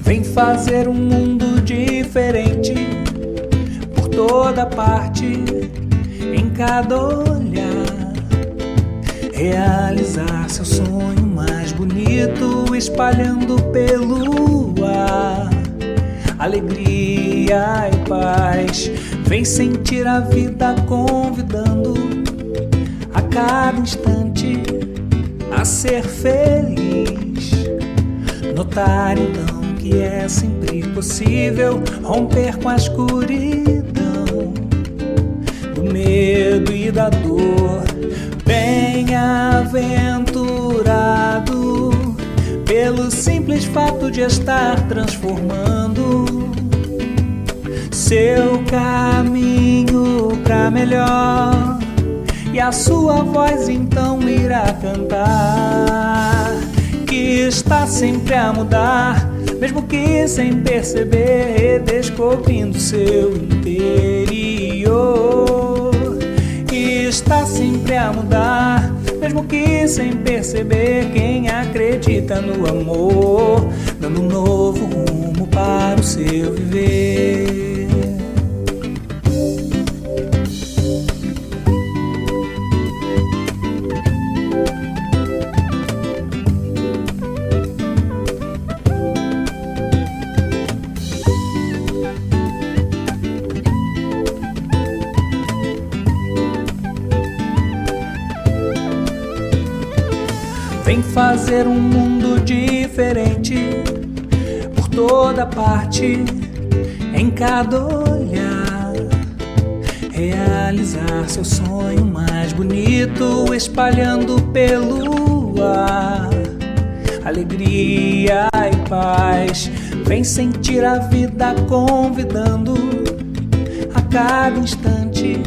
Vem fazer um mundo diferente por toda parte, em cada olhar. Realizar seu sonho mais bonito, espalhando pelo ar alegria e paz. Vem sentir a vida convidando a cada instante a ser feliz. Notar então que é sempre possível romper com a escuridão do medo e da dor. Bem-aventurado pelo simples fato de estar transformando seu caminho pra melhor, e a sua voz então irá cantar que está sempre a mudar, mesmo que sem perceber, descobrindo seu interior. E está sempre a mudar, mesmo que sem perceber, quem acredita no amor, dando um novo rumo para o seu viver. Vem fazer um mundo diferente por toda parte, em cada olhar. Realizar seu sonho mais bonito, espalhando pelo ar alegria e paz. Vem sentir a vida convidando a cada instante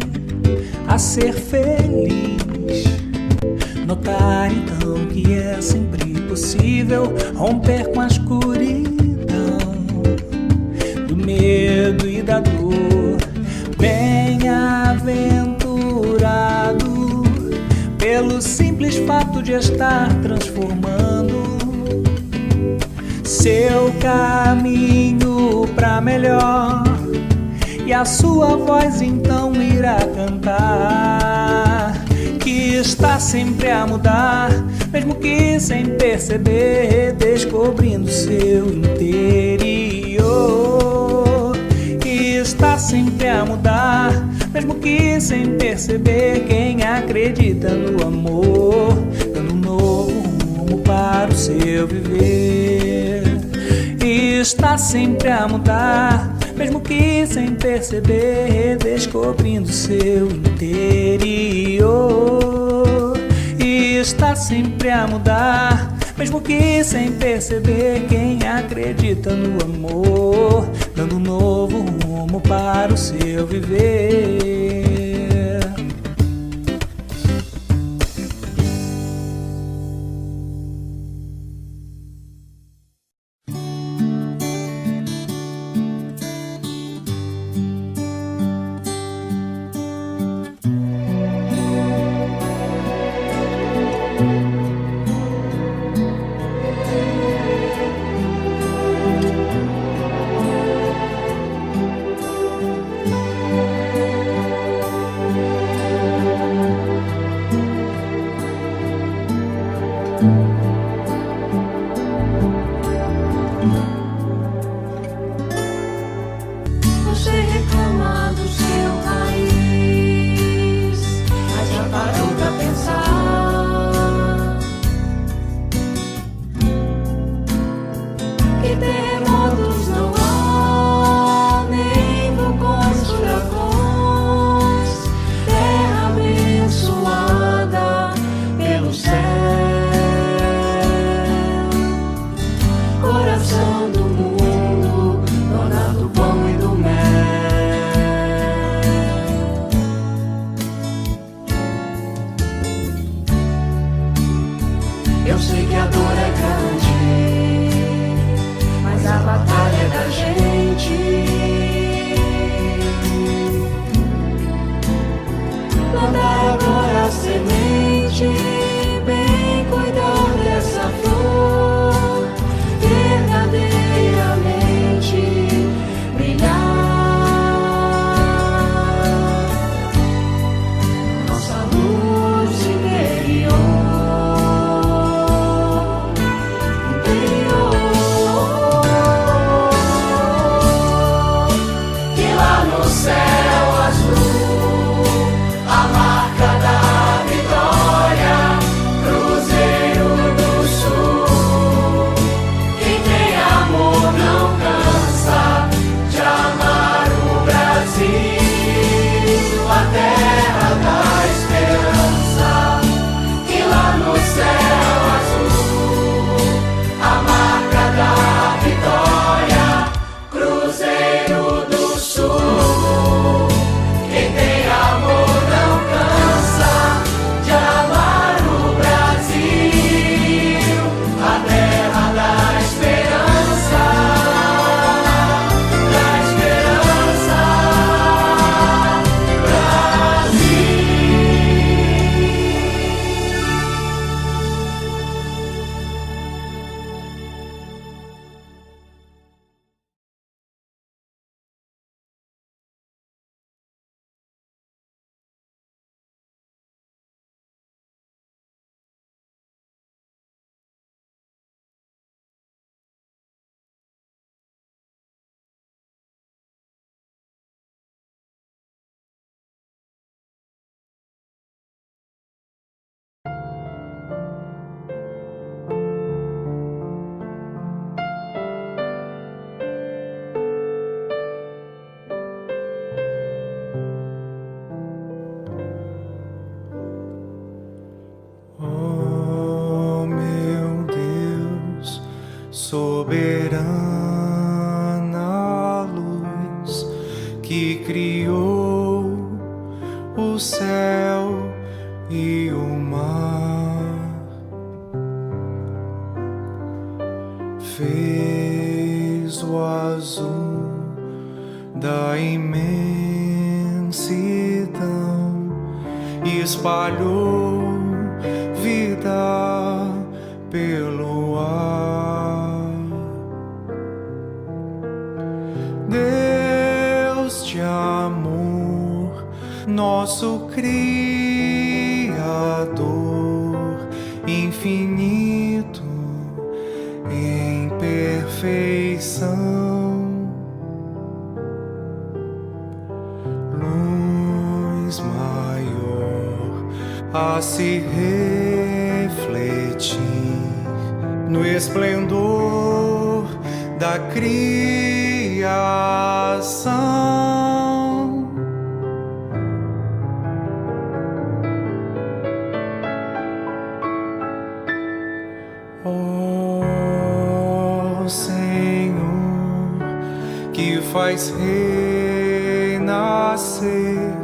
a ser feliz. Notar então que é sempre possível romper com a escuridão do medo e da dor. Bem-aventurado pelo simples fato de estar transformando seu caminho pra melhor, e a sua voz então irá cantar que está sempre a mudar, mesmo que sem perceber, descobrindo seu interior. Que está sempre a mudar, mesmo que sem perceber, quem acredita no amor, dando um novo rumo para o seu viver. E está sempre a mudar, mesmo que sem perceber, descobrindo seu interior. E está sempre a mudar, mesmo que sem perceber, quem acredita no amor, dando um novo rumo para o seu viver. sei que a dor é grande, mas a batalha é da gente. Plantar agora a semente, bem cuidar dessa flor, verdadeiramente brilhar. Nossa luz interior, que lá no céu azul a marca da vitória, Cruzeiro do Sul. Quem tem amor não cansa de amar o Brasil, a terra da esperança. Que lá no céu azul a marca da vitória, Cruzeiro do Sul. Quem tem amor não cansa de amar o Brasil, a terra da esperança, da esperança, Brasil. Oh, meu Deus, soberana luz que criou o céu e o mar, fez o azul da imensidão e espalhou vida pelo ar. Deus de amor, nosso Criador, infinito em perfeição, luz maior a se refletir no esplendor da criação. Ó Senhor, que faz renascer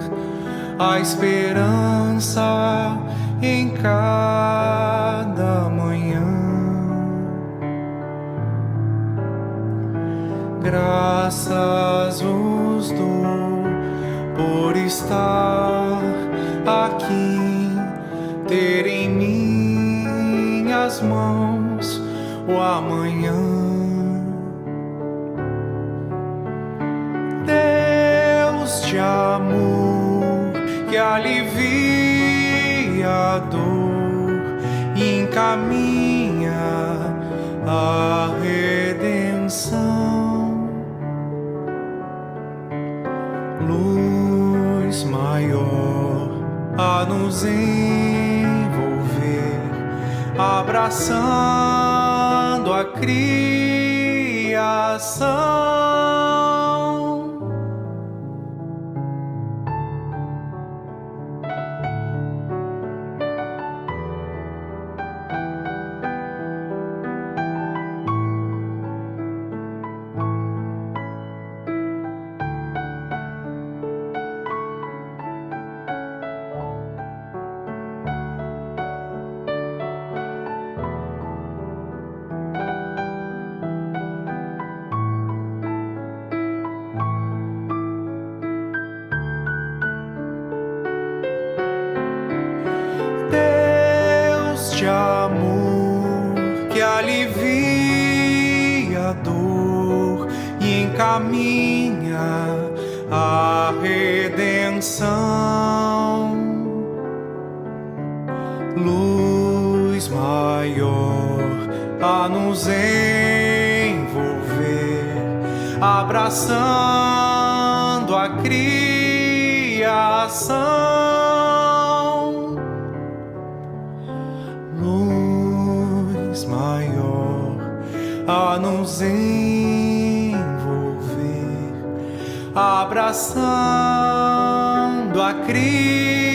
a esperança em cada manhã. Graças vos dou por estar aqui, ter em minhas mãos o amanhã. Deus de amor que alivia a dor e encaminha a redenção, luz maior a nos envolver, abraçando a criação. que alivia a dor e encaminha a redenção. Luz maior a nos envolver, abraçando a criação. Luz maior a nos envolver, abraçando a criação.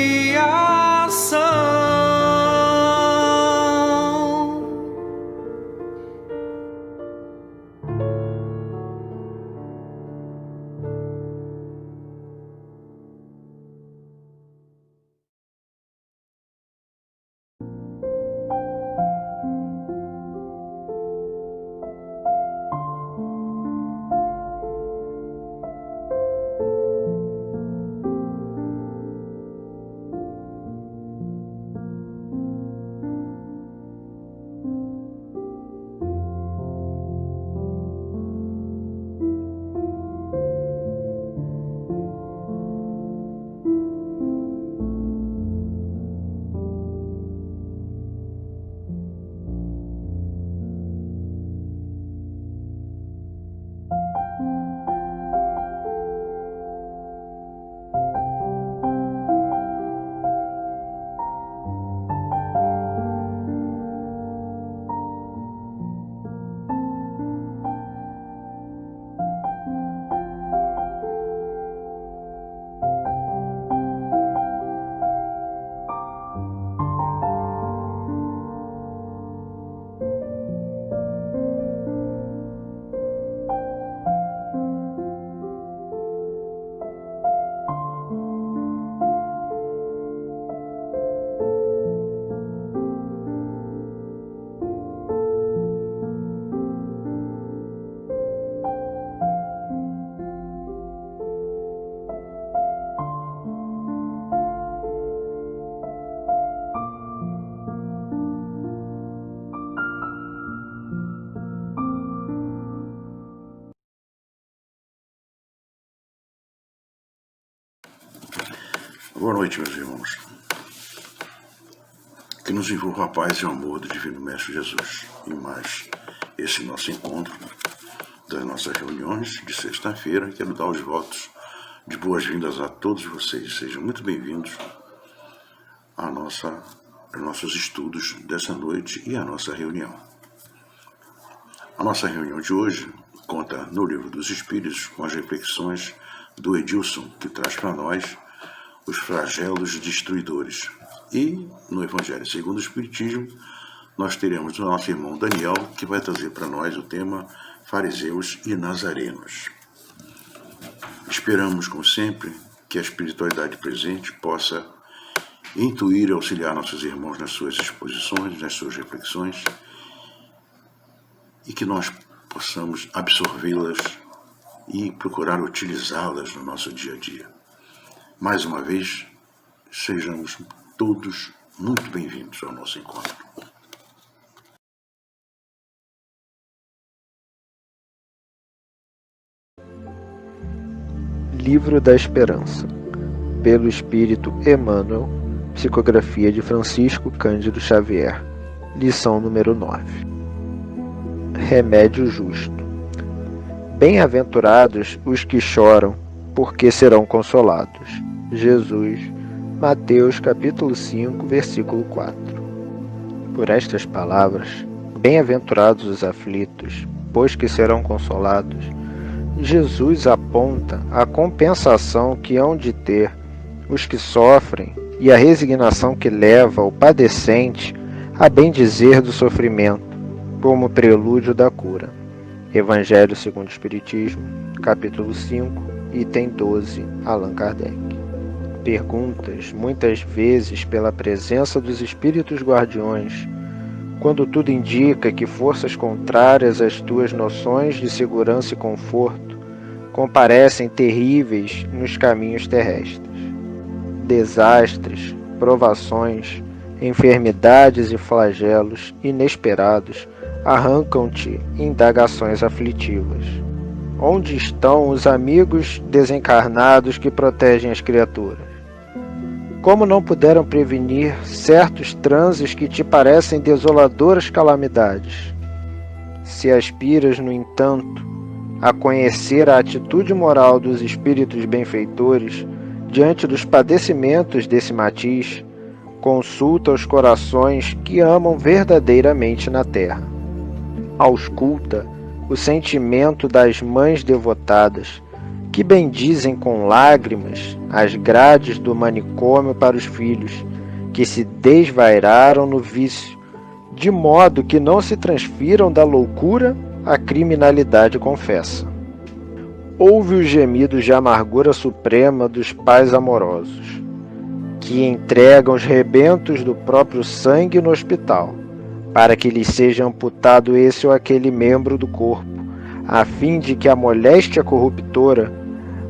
Boa noite, meus irmãos. Que nos envolva a paz e o amor do Divino Mestre Jesus. E mais, esse nosso encontro das nossas reuniões de sexta-feira. Quero dar os votos de boas-vindas a todos vocês. Sejam muito bem-vindos aos nossos estudos dessa noite e à nossa reunião. A nossa reunião de hoje conta no Livro dos Espíritos com as reflexões do Edilson, que traz para nós os flagelos destruidores. E no Evangelho segundo o Espiritismo, nós teremos o nosso irmão Daniel, que vai trazer para nós o tema Fariseus e Nazarenos. Esperamos, como sempre, que a espiritualidade presente possa intuir e auxiliar nossos irmãos nas suas exposições, nas suas reflexões, e que nós possamos absorvê-las e procurar utilizá-las no nosso dia a dia. Mais uma vez, sejamos todos muito bem-vindos ao nosso encontro. Livro da Esperança, pelo Espírito Emmanuel, psicografia de Francisco Cândido Xavier, lição número 9. Remédio justo. Bem-aventurados os que choram, porque serão consolados. Jesus, Mateus capítulo 5, versículo 4. Por estas palavras, bem-aventurados os aflitos, pois que serão consolados, Jesus aponta a compensação que hão de ter os que sofrem e a resignação que leva o padecente a bendizer do sofrimento, como prelúdio da cura. Evangelho segundo o Espiritismo, capítulo 5, item 12, Allan Kardec. Perguntas, muitas vezes pela presença dos espíritos guardiões, quando tudo indica que forças contrárias às tuas noções de segurança e conforto comparecem terríveis nos caminhos terrestres. Desastres, provações, enfermidades e flagelos inesperados arrancam-te indagações aflitivas. Onde estão os amigos desencarnados que protegem as criaturas? Como não puderam prevenir certos transes que te parecem desoladoras calamidades? Se aspiras, no entanto, a conhecer a atitude moral dos espíritos benfeitores diante dos padecimentos desse matiz, consulta os corações que amam verdadeiramente na terra. Ausculta o sentimento das mães devotadas, que bendizem com lágrimas as grades do manicômio para os filhos, que se desvairaram no vício, de modo que não se transfiram da loucura à criminalidade confessa. Ouve os gemidos de amargura suprema dos pais amorosos, que entregam os rebentos do próprio sangue no hospital, para que lhes seja amputado esse ou aquele membro do corpo, a fim de que a moléstia corruptora,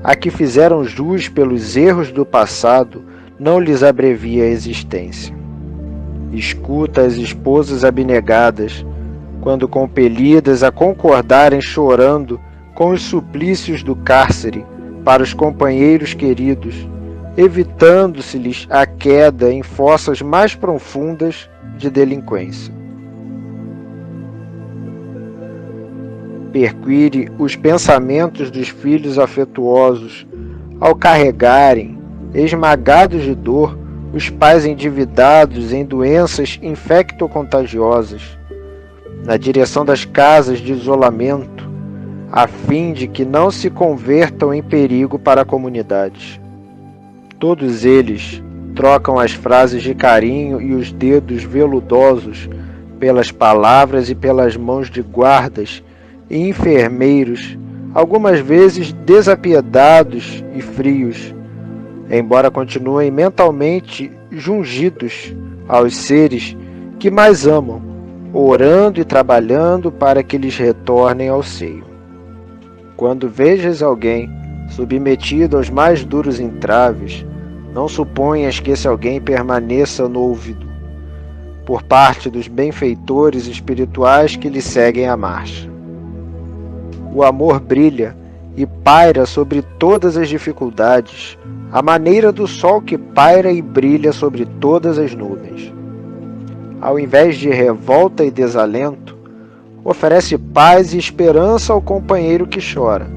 a que fizeram jus pelos erros do passado, não lhes abrevie a existência. Escuta as esposas abnegadas, quando compelidas a concordarem chorando com os suplícios do cárcere para os companheiros queridos, evitando-se-lhes a queda em fossas mais profundas de delinquência. Perquire os pensamentos dos filhos afetuosos ao carregarem, esmagados de dor, os pais endividados em doenças infecto-contagiosas, na direção das casas de isolamento, a fim de que não se convertam em perigo para a comunidade. Todos eles trocam as frases de carinho e os dedos veludosos pelas palavras e pelas mãos de guardas e enfermeiros, algumas vezes desapiedados e frios, embora continuem mentalmente jungidos aos seres que mais amam, orando e trabalhando para que lhes retornem ao seio. Quando vejas alguém submetido aos mais duros entraves, não suponhas que esse alguém permaneça no ouvido, por parte dos benfeitores espirituais que lhe seguem a marcha. O amor brilha e paira sobre todas as dificuldades, à maneira do sol que paira e brilha sobre todas as nuvens. Ao invés de revolta e desalento, oferece paz e esperança ao companheiro que chora,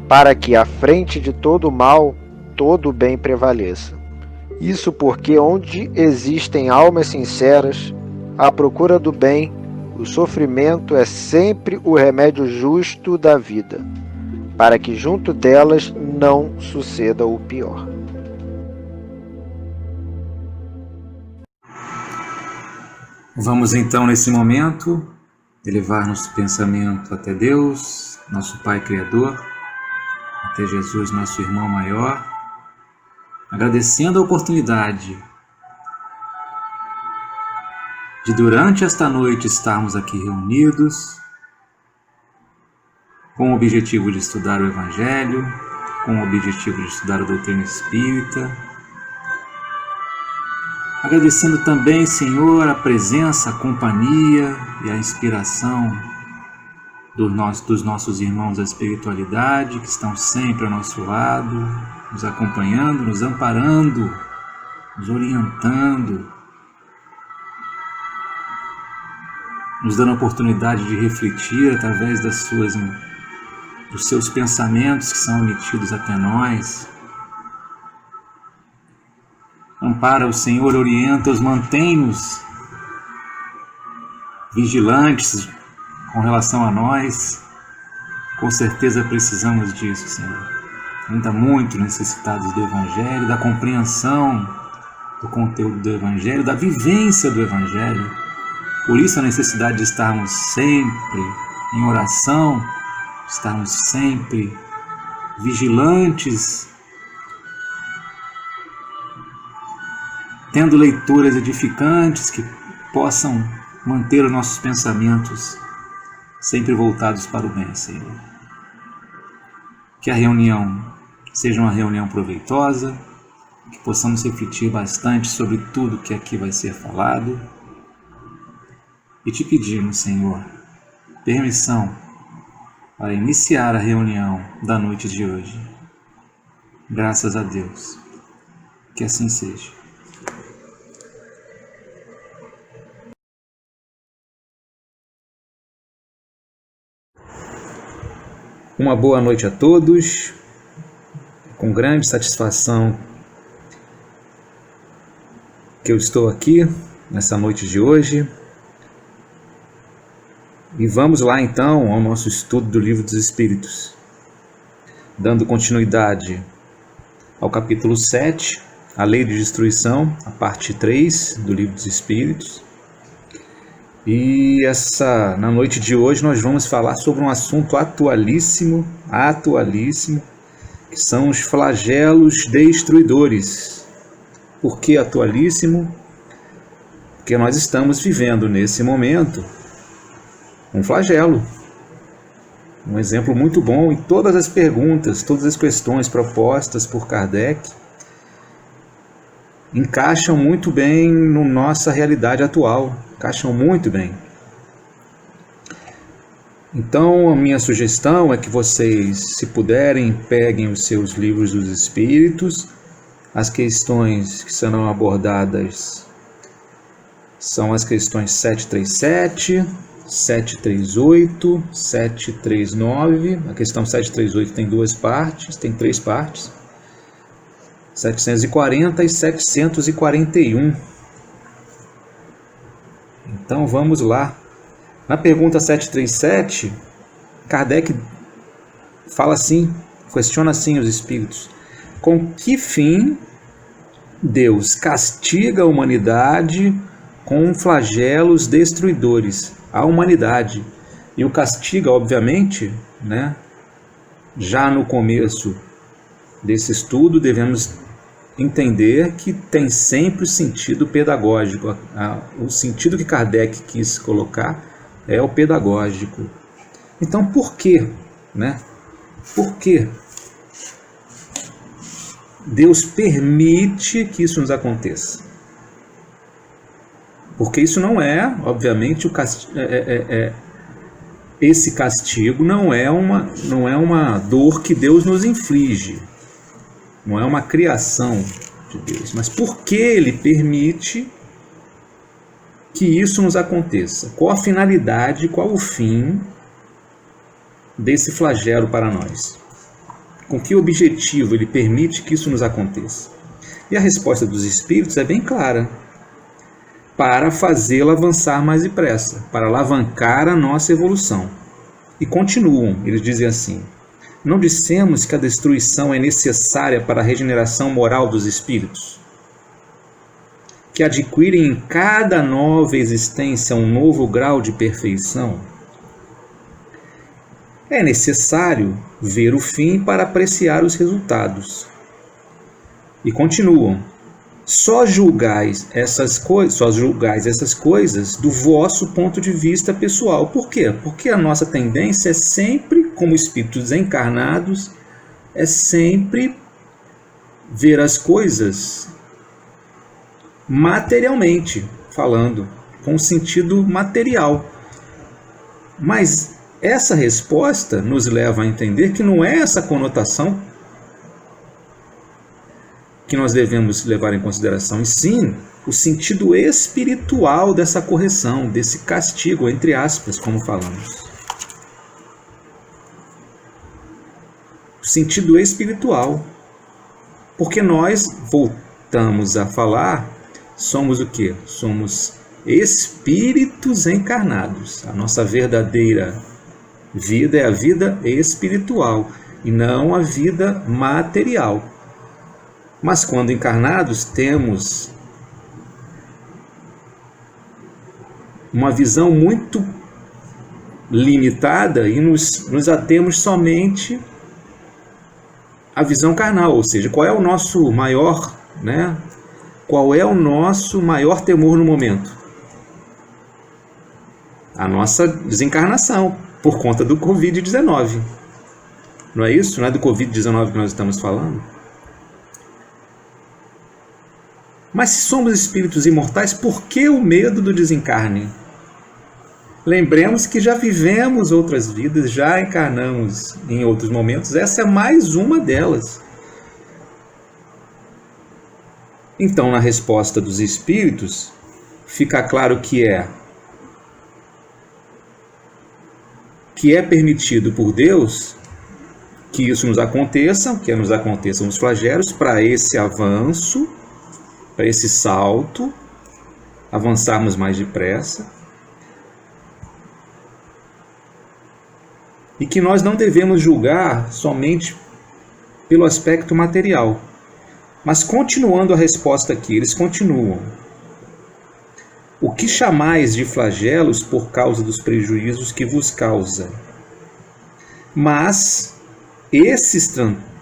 para que, à frente de todo o mal, todo o bem prevaleça. Isso porque onde existem almas sinceras, à procura do bem, o sofrimento é sempre o remédio justo da vida, para que junto delas não suceda o pior. Vamos então, nesse momento, elevar nosso pensamento até Deus, nosso Pai Criador, até Jesus, nosso irmão maior, agradecendo a oportunidade de durante esta noite estarmos aqui reunidos com o objetivo de estudar o Evangelho, com o objetivo de estudar a doutrina espírita. Agradecendo também, Senhor, a presença, a companhia e a inspiração dos nossos irmãos da espiritualidade, que estão sempre ao nosso lado, nos acompanhando, nos amparando, nos orientando, nos dando a oportunidade de refletir através dos seus pensamentos que são emitidos até nós. Ampara o Senhor, orienta-os, mantém-nos vigilantes com relação a nós. Com certeza precisamos disso, Senhor. Ainda muito necessitados do Evangelho, da compreensão do conteúdo do Evangelho, da vivência do Evangelho. Por isso a necessidade de estarmos sempre em oração, estarmos sempre vigilantes, tendo leituras edificantes que possam manter os nossos pensamentos sempre voltados para o bem, Senhor. Que a reunião seja uma reunião proveitosa, que possamos refletir bastante sobre tudo que aqui vai ser falado. E te pedimos, Senhor, permissão para iniciar a reunião da noite de hoje. Graças a Deus. Que assim seja. Uma boa noite a todos. Com grande satisfação que eu estou aqui nessa noite de hoje. E vamos lá então ao nosso estudo do Livro dos Espíritos, dando continuidade ao capítulo 7, a Lei de Destruição, a parte 3 do Livro dos Espíritos. E na noite de hoje nós vamos falar sobre um assunto atualíssimo, que são os flagelos destruidores. Por que atualíssimo? Porque nós estamos vivendo nesse momento um flagelo. Um exemplo muito bom em todas as perguntas, todas as questões propostas por Kardec encaixam muito bem na nossa realidade atual, encaixam muito bem. Então, a minha sugestão é que vocês, se puderem, peguem os seus livros dos Espíritos. As questões que serão abordadas são as questões 737, 738, 739. A questão 738 tem três partes. 740 e 741. Então vamos lá. Na pergunta 737, Kardec fala assim, questiona assim os espíritos: com que fim Deus castiga a humanidade com flagelos destruidores? A humanidade. E o castiga, obviamente, né? Já no começo desse estudo, devemos entender que tem sempre o sentido pedagógico. O sentido que Kardec quis colocar é o pedagógico. Então, por quê? Né? Por que Deus permite que isso nos aconteça? Porque isso não é, obviamente, esse castigo não é uma dor que Deus nos inflige, não é uma criação de Deus. Mas por que Ele permite que isso nos aconteça? Qual a finalidade, qual o fim desse flagelo para nós? Com que objetivo Ele permite que isso nos aconteça? E a resposta dos Espíritos é bem clara: para fazê-la avançar mais depressa, para alavancar a nossa evolução. E continuam, eles dizem assim: não dissemos que a destruição é necessária para a regeneração moral dos espíritos, que adquirem em cada nova existência um novo grau de perfeição? É necessário ver o fim para apreciar os resultados. E continuam: só julgais essas coisas do vosso ponto de vista pessoal. Por quê? Porque a nossa tendência é sempre, como espíritos encarnados, é sempre ver as coisas materialmente falando, com sentido material. Mas essa resposta nos leva a entender que não é essa conotação que nós devemos levar em consideração, e sim o sentido espiritual dessa correção, desse castigo, entre aspas, como falamos. O sentido espiritual. Porque nós, voltamos a falar, somos o quê? Somos espíritos encarnados. A nossa verdadeira vida é a vida espiritual e não a vida material. Mas quando encarnados, temos uma visão muito limitada e nos atemos somente à visão carnal. Ou seja, qual é o nosso maior, né? Qual é o nosso maior temor no momento? A nossa desencarnação, por conta do Covid-19. Não é isso? Não é do Covid-19 que nós estamos falando? Mas se somos espíritos imortais, por que o medo do desencarne? lembremos que já vivemos outras vidas, já encarnamos em outros momentos, essa é mais uma delas. Então, na resposta dos espíritos, fica claro que é permitido por Deus que isso nos aconteça, que nos aconteçam os flagelos, para esse avanço, para esse salto, avançarmos mais depressa. E que nós não devemos julgar somente pelo aspecto material. Mas continuando a resposta aqui, eles continuam. O que chamais de flagelos por causa dos prejuízos que vos causa? Mas esses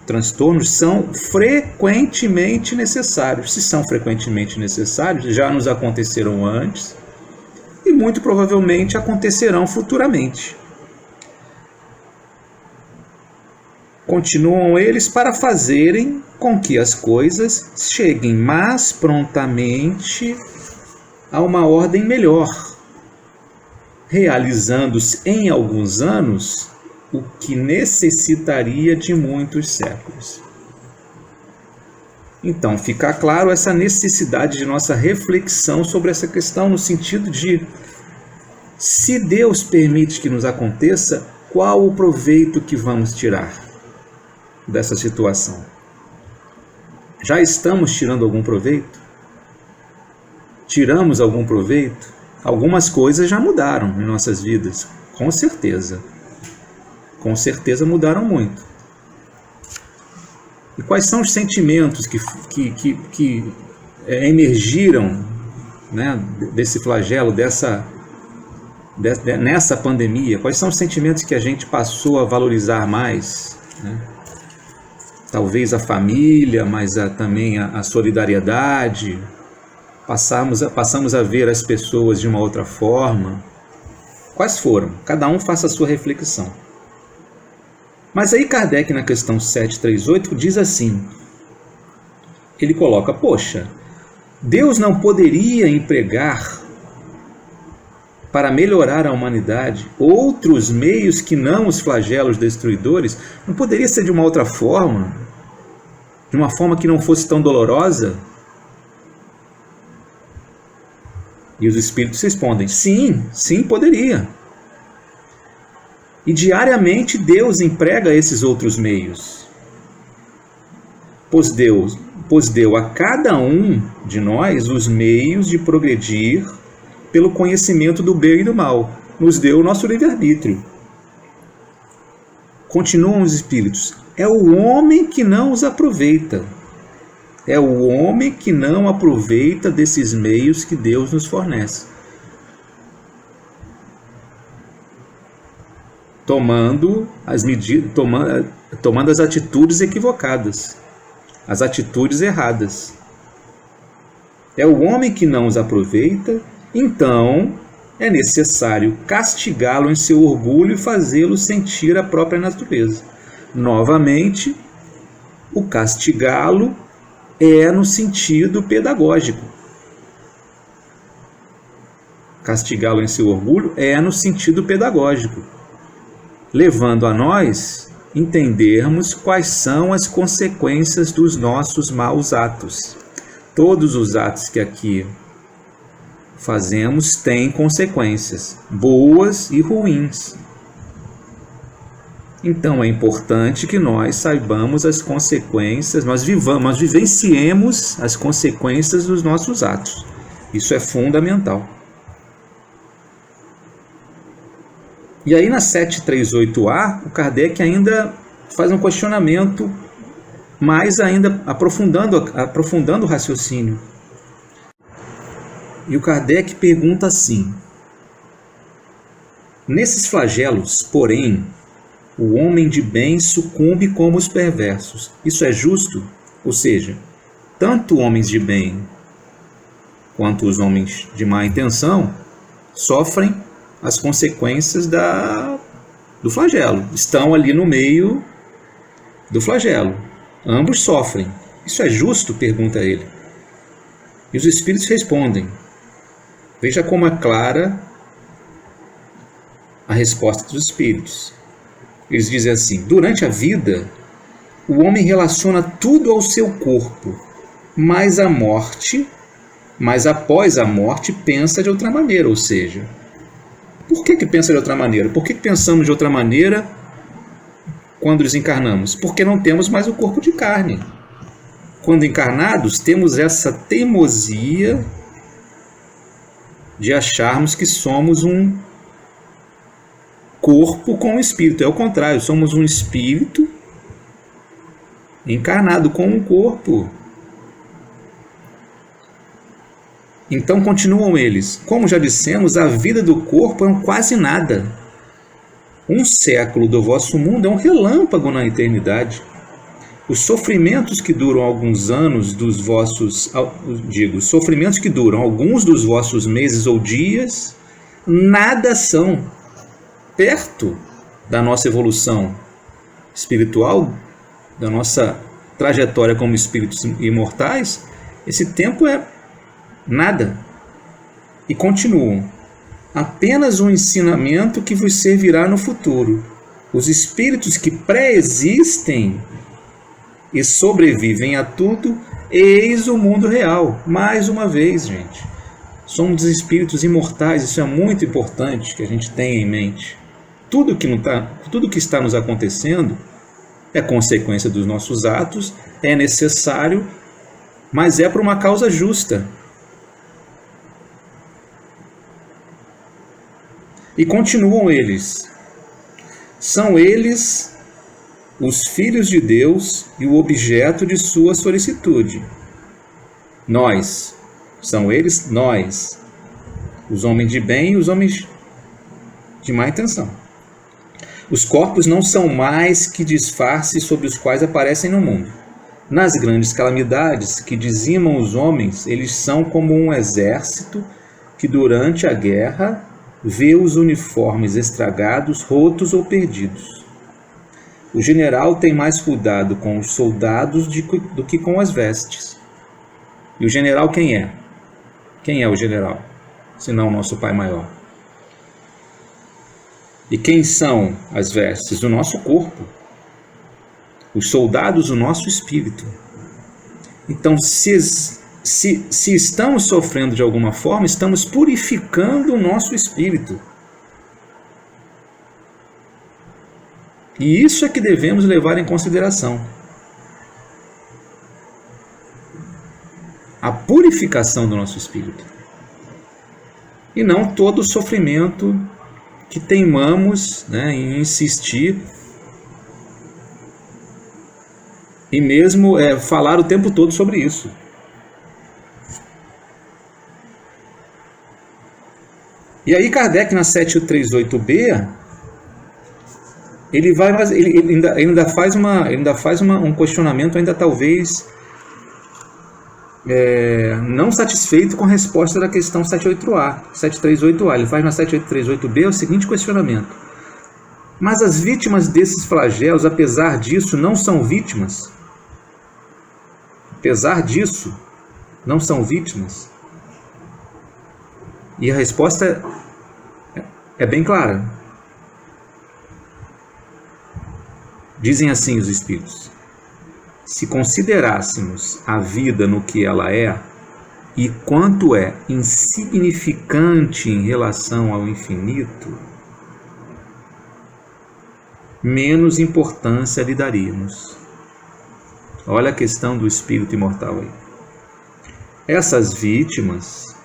transtornos são frequentemente necessários. Se são frequentemente necessários, já nos aconteceram antes e muito provavelmente acontecerão futuramente. Continuam eles para fazerem com que as coisas cheguem mais prontamente a uma ordem melhor, realizando-se em alguns anos o que necessitaria de muitos séculos. Então, fica claro essa necessidade de nossa reflexão sobre essa questão, no sentido de, se Deus permite que nos aconteça, qual o proveito que vamos tirar dessa situação? Já estamos tirando algum proveito? Tiramos algum proveito? Algumas coisas já mudaram em nossas vidas, com certeza. Com certeza mudaram muito. E quais são os sentimentos que emergiram, né, desse flagelo, nessa pandemia? Quais são os sentimentos que a gente passou a valorizar mais, né? Talvez a família, mas também a solidariedade. Passamos a ver as pessoas de uma outra forma. Quais foram? Cada um faça a sua reflexão. Mas aí Kardec, na questão 738, diz assim, ele coloca, poxa, Deus não poderia empregar para melhorar a humanidade outros meios que não os flagelos destruidores? Não poderia ser de uma outra forma? De uma forma que não fosse tão dolorosa? E os espíritos respondem, sim, poderia. E diariamente Deus emprega esses outros meios. Pois deu a cada um de nós os meios de progredir pelo conhecimento do bem e do mal. Nos deu o nosso livre-arbítrio. Continuam os espíritos. É o homem que não os aproveita. É o homem que não aproveita desses meios que Deus nos fornece. Tomando as atitudes equivocadas, as atitudes erradas. É o homem que não os aproveita, então é necessário castigá-lo em seu orgulho e fazê-lo sentir a própria natureza. Novamente, o castigá-lo é no sentido pedagógico. Castigá-lo em seu orgulho é no sentido pedagógico, levando a nós entendermos quais são as consequências dos nossos maus atos. Todos os atos que aqui fazemos têm consequências, boas e ruins. Então é importante que nós saibamos as consequências, nós vivenciemos as consequências dos nossos atos. Isso é fundamental. E aí na 738A, o Kardec ainda faz um questionamento, mais ainda aprofundando o raciocínio. E o Kardec pergunta assim, nesses flagelos, porém, o homem de bem sucumbe como os perversos. Isso é justo? Ou seja, tanto homens de bem quanto os homens de má intenção sofrem as consequências do flagelo. Estão ali no meio do flagelo. Ambos sofrem. Isso é justo? Pergunta ele. E os espíritos respondem. Veja como é clara a resposta dos espíritos. Eles dizem assim: durante a vida, o homem relaciona tudo ao seu corpo, mas após a morte pensa de outra maneira. Ou seja, por que pensa de outra maneira? Por que pensamos de outra maneira quando desencarnamos? Porque não temos mais o corpo de carne. Quando encarnados, temos essa teimosia de acharmos que somos um corpo com um espírito. É o contrário, somos um espírito encarnado com um corpo. Então continuam eles: como já dissemos, a vida do corpo é um quase nada. Um século do vosso mundo é um relâmpago na eternidade. Os sofrimentos que duram alguns anos dos vossos, sofrimentos que duram alguns dos vossos meses ou dias, nada são perto da nossa evolução espiritual, da nossa trajetória como espíritos imortais. Esse tempo é nada. E continuam: apenas um ensinamento que vos servirá no futuro. Os espíritos que pré-existem e sobrevivem a tudo, eis o mundo real. Mais uma vez, gente, somos espíritos imortais. Isso é muito importante que a gente tenha em mente. Tudo que está nos acontecendo é consequência dos nossos atos, é necessário, mas é por uma causa justa. E continuam eles: são eles os filhos de Deus e o objeto de sua solicitude. Nós, são eles, nós, os homens de bem e os homens de má intenção. Os corpos não são mais que disfarces sobre os quais aparecem no mundo. Nas grandes calamidades que dizimam os homens, eles são como um exército que durante a guerra vê os uniformes estragados, rotos ou perdidos. O general tem mais cuidado com os soldados do que com as vestes. E o general quem é? Quem é o general? Senão o nosso Pai Maior. E quem são as vestes? O nosso corpo. Os soldados, o nosso espírito. Então, se estamos sofrendo de alguma forma, estamos purificando o nosso espírito. E isso é que devemos levar em consideração. A purificação do nosso espírito. E não todo o sofrimento que teimamos, em insistir e mesmo falar o tempo todo sobre isso. E aí Kardec, na 738b, ele ainda faz um questionamento, ainda talvez não satisfeito com a resposta da questão 738A. Ele faz na 738b o seguinte questionamento: mas as vítimas desses flagelos, apesar disso, não são vítimas? Apesar disso, não são vítimas? E a resposta é bem clara. Dizem assim os espíritos: se considerássemos a vida no que ela é e quanto é insignificante em relação ao infinito, menos importância lhe daríamos. Olha a questão do espírito imortal aí. Essas vítimas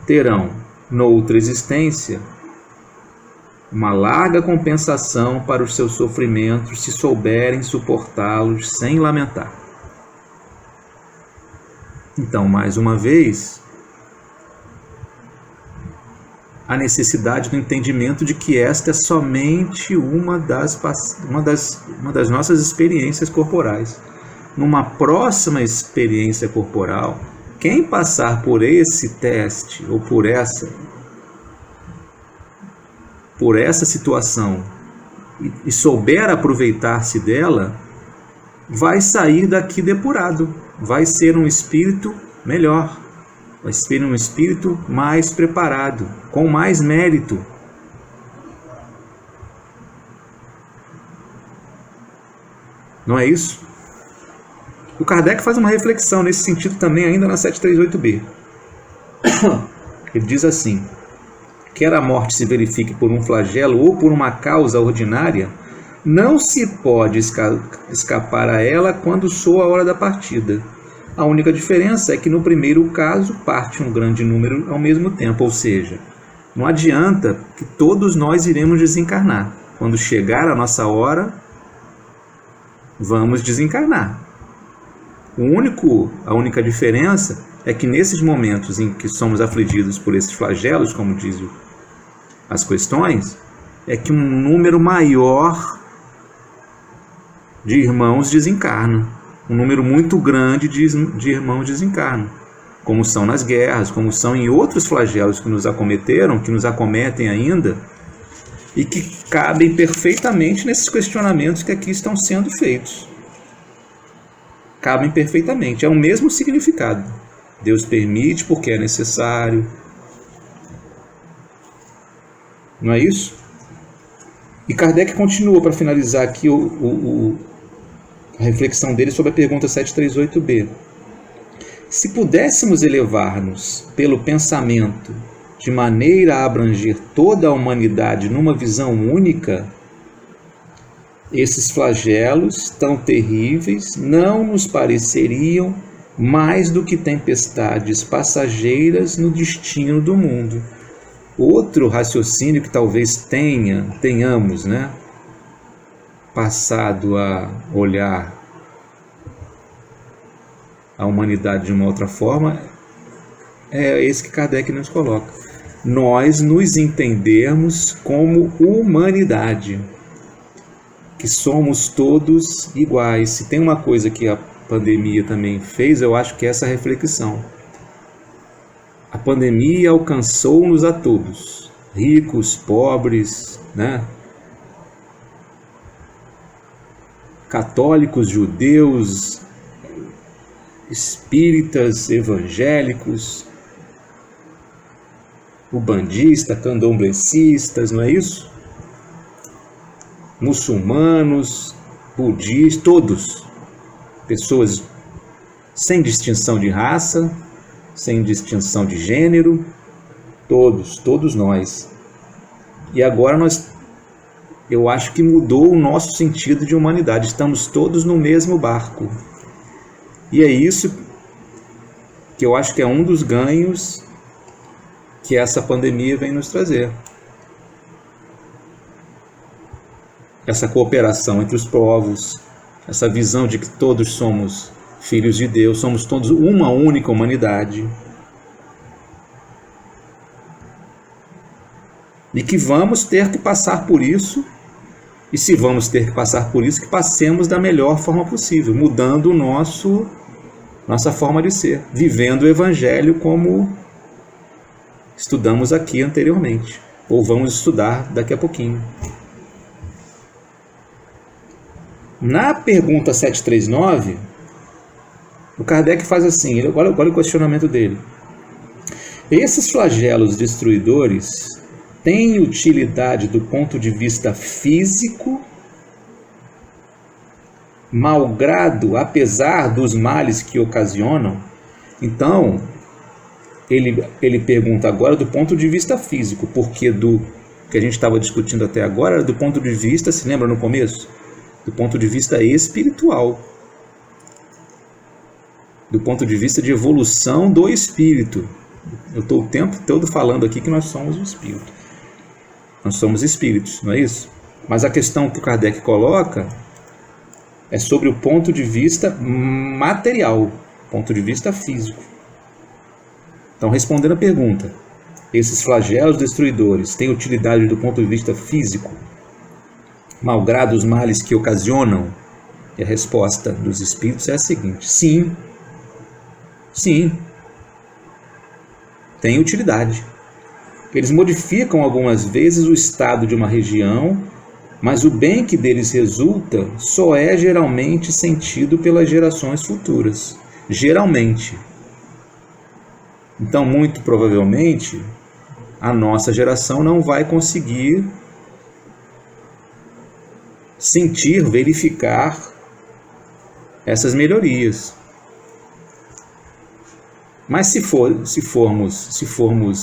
terão, noutra existência, uma larga compensação para os seus sofrimentos se souberem suportá-los sem lamentar. Então, mais uma vez, a necessidade do entendimento de que esta é somente uma das nossas experiências corporais. Numa próxima experiência corporal, quem passar por esse teste ou por essa situação e souber aproveitar-se dela, vai sair daqui depurado, vai ser um espírito melhor, vai ser um espírito mais preparado, com mais mérito, Não é isso? O Kardec faz uma reflexão nesse sentido também ainda na 738b. Ele diz assim: quer a morte se verifique por um flagelo ou por uma causa ordinária, não se pode escapar a ela quando soa a hora da partida. A única diferença é que no primeiro caso parte um grande número ao mesmo tempo, ou seja, não adianta que todos nós iremos desencarnar. Quando chegar a nossa hora, vamos desencarnar. A única diferença é que nesses momentos em que somos afligidos por esses flagelos, como diz as questões, é que um número maior de irmãos desencarna. Um número muito grande de irmãos desencarnam, como são nas guerras, como são em outros flagelos que nos acometeram, que nos acometem ainda, e que cabem perfeitamente nesses questionamentos que aqui estão sendo feitos. Cabem perfeitamente, é o mesmo significado. Deus permite porque é necessário. Não é isso? E Kardec continua para finalizar aqui a reflexão dele sobre a pergunta 738b. Se pudéssemos elevar-nos pelo pensamento de maneira a abranger toda a humanidade numa visão única, esses flagelos tão terríveis não nos pareceriam mais do que tempestades passageiras no destino do mundo. Outro raciocínio que talvez tenhamos, passado a olhar a humanidade de uma outra forma, é esse que Kardec nos coloca. Nós nos entendermos como humanidade, que somos todos iguais. Se tem uma coisa que a pandemia também fez, eu acho que é essa reflexão. A pandemia alcançou-nos a todos, ricos, pobres, católicos, judeus, espíritas, evangélicos, ubandistas, candomblecistas, não é isso? Muçulmanos, budistas, todos, pessoas sem distinção de raça, sem distinção de gênero, todos nós. E agora eu acho que mudou o nosso sentido de humanidade, estamos todos no mesmo barco. E é isso que eu acho que é um dos ganhos que essa pandemia vem nos trazer. Essa cooperação entre os povos, essa visão de que todos somos filhos de Deus, somos todos uma única humanidade. E que vamos ter que passar por isso, e se vamos ter que passar por isso, que passemos da melhor forma possível, mudando nossa forma de ser, vivendo o Evangelho como estudamos aqui anteriormente, ou vamos estudar daqui a pouquinho. Na pergunta 739, o Kardec faz assim, olha o questionamento dele. Esses flagelos destruidores têm utilidade do ponto de vista físico, malgrado, apesar dos males que ocasionam? Então, ele pergunta agora do ponto de vista físico, porque do que a gente estava discutindo até agora era do ponto de vista, se lembra no começo? Do ponto de vista espiritual, do ponto de vista de evolução do espírito. Eu estou o tempo todo falando aqui que nós somos o espírito. Nós somos espíritos, não é isso? Mas a questão que o Kardec coloca é sobre o ponto de vista material, ponto de vista físico. Então, respondendo a pergunta, esses flagelos destruidores têm utilidade do ponto de vista físico, malgrado os males que ocasionam? E a resposta dos espíritos é a seguinte: sim, tem utilidade. Eles modificam algumas vezes o estado de uma região, mas o bem que deles resulta só é geralmente sentido pelas gerações futuras. Geralmente. Então, muito provavelmente, a nossa geração não vai conseguir sentir, verificar essas melhorias. Mas se formos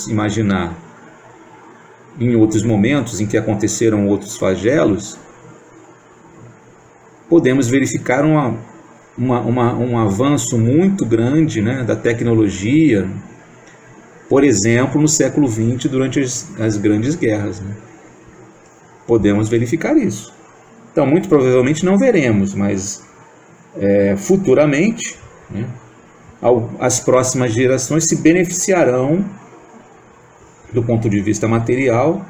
imaginar em outros momentos em que aconteceram outros flagelos, podemos verificar um avanço muito grande, né, da tecnologia, por exemplo, no século XX, durante as grandes guerras, né? Podemos verificar isso. Então, muito provavelmente não veremos, mas futuramente, né, as próximas gerações se beneficiarão do ponto de vista material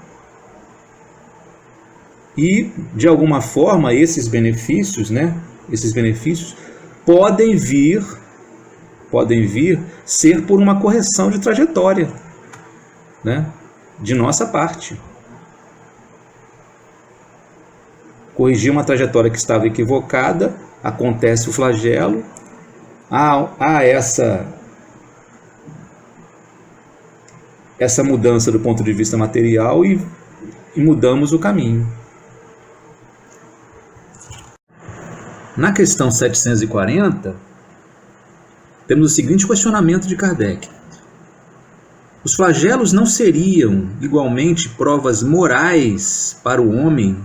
e, de alguma forma, esses benefícios, né, podem vir ser por uma correção de trajetória, né, de nossa parte. Corrigir uma trajetória que estava equivocada, acontece o flagelo, há essa mudança do ponto de vista material e mudamos o caminho. Na questão 740, temos o seguinte questionamento de Kardec: os flagelos não seriam igualmente provas morais para o homem,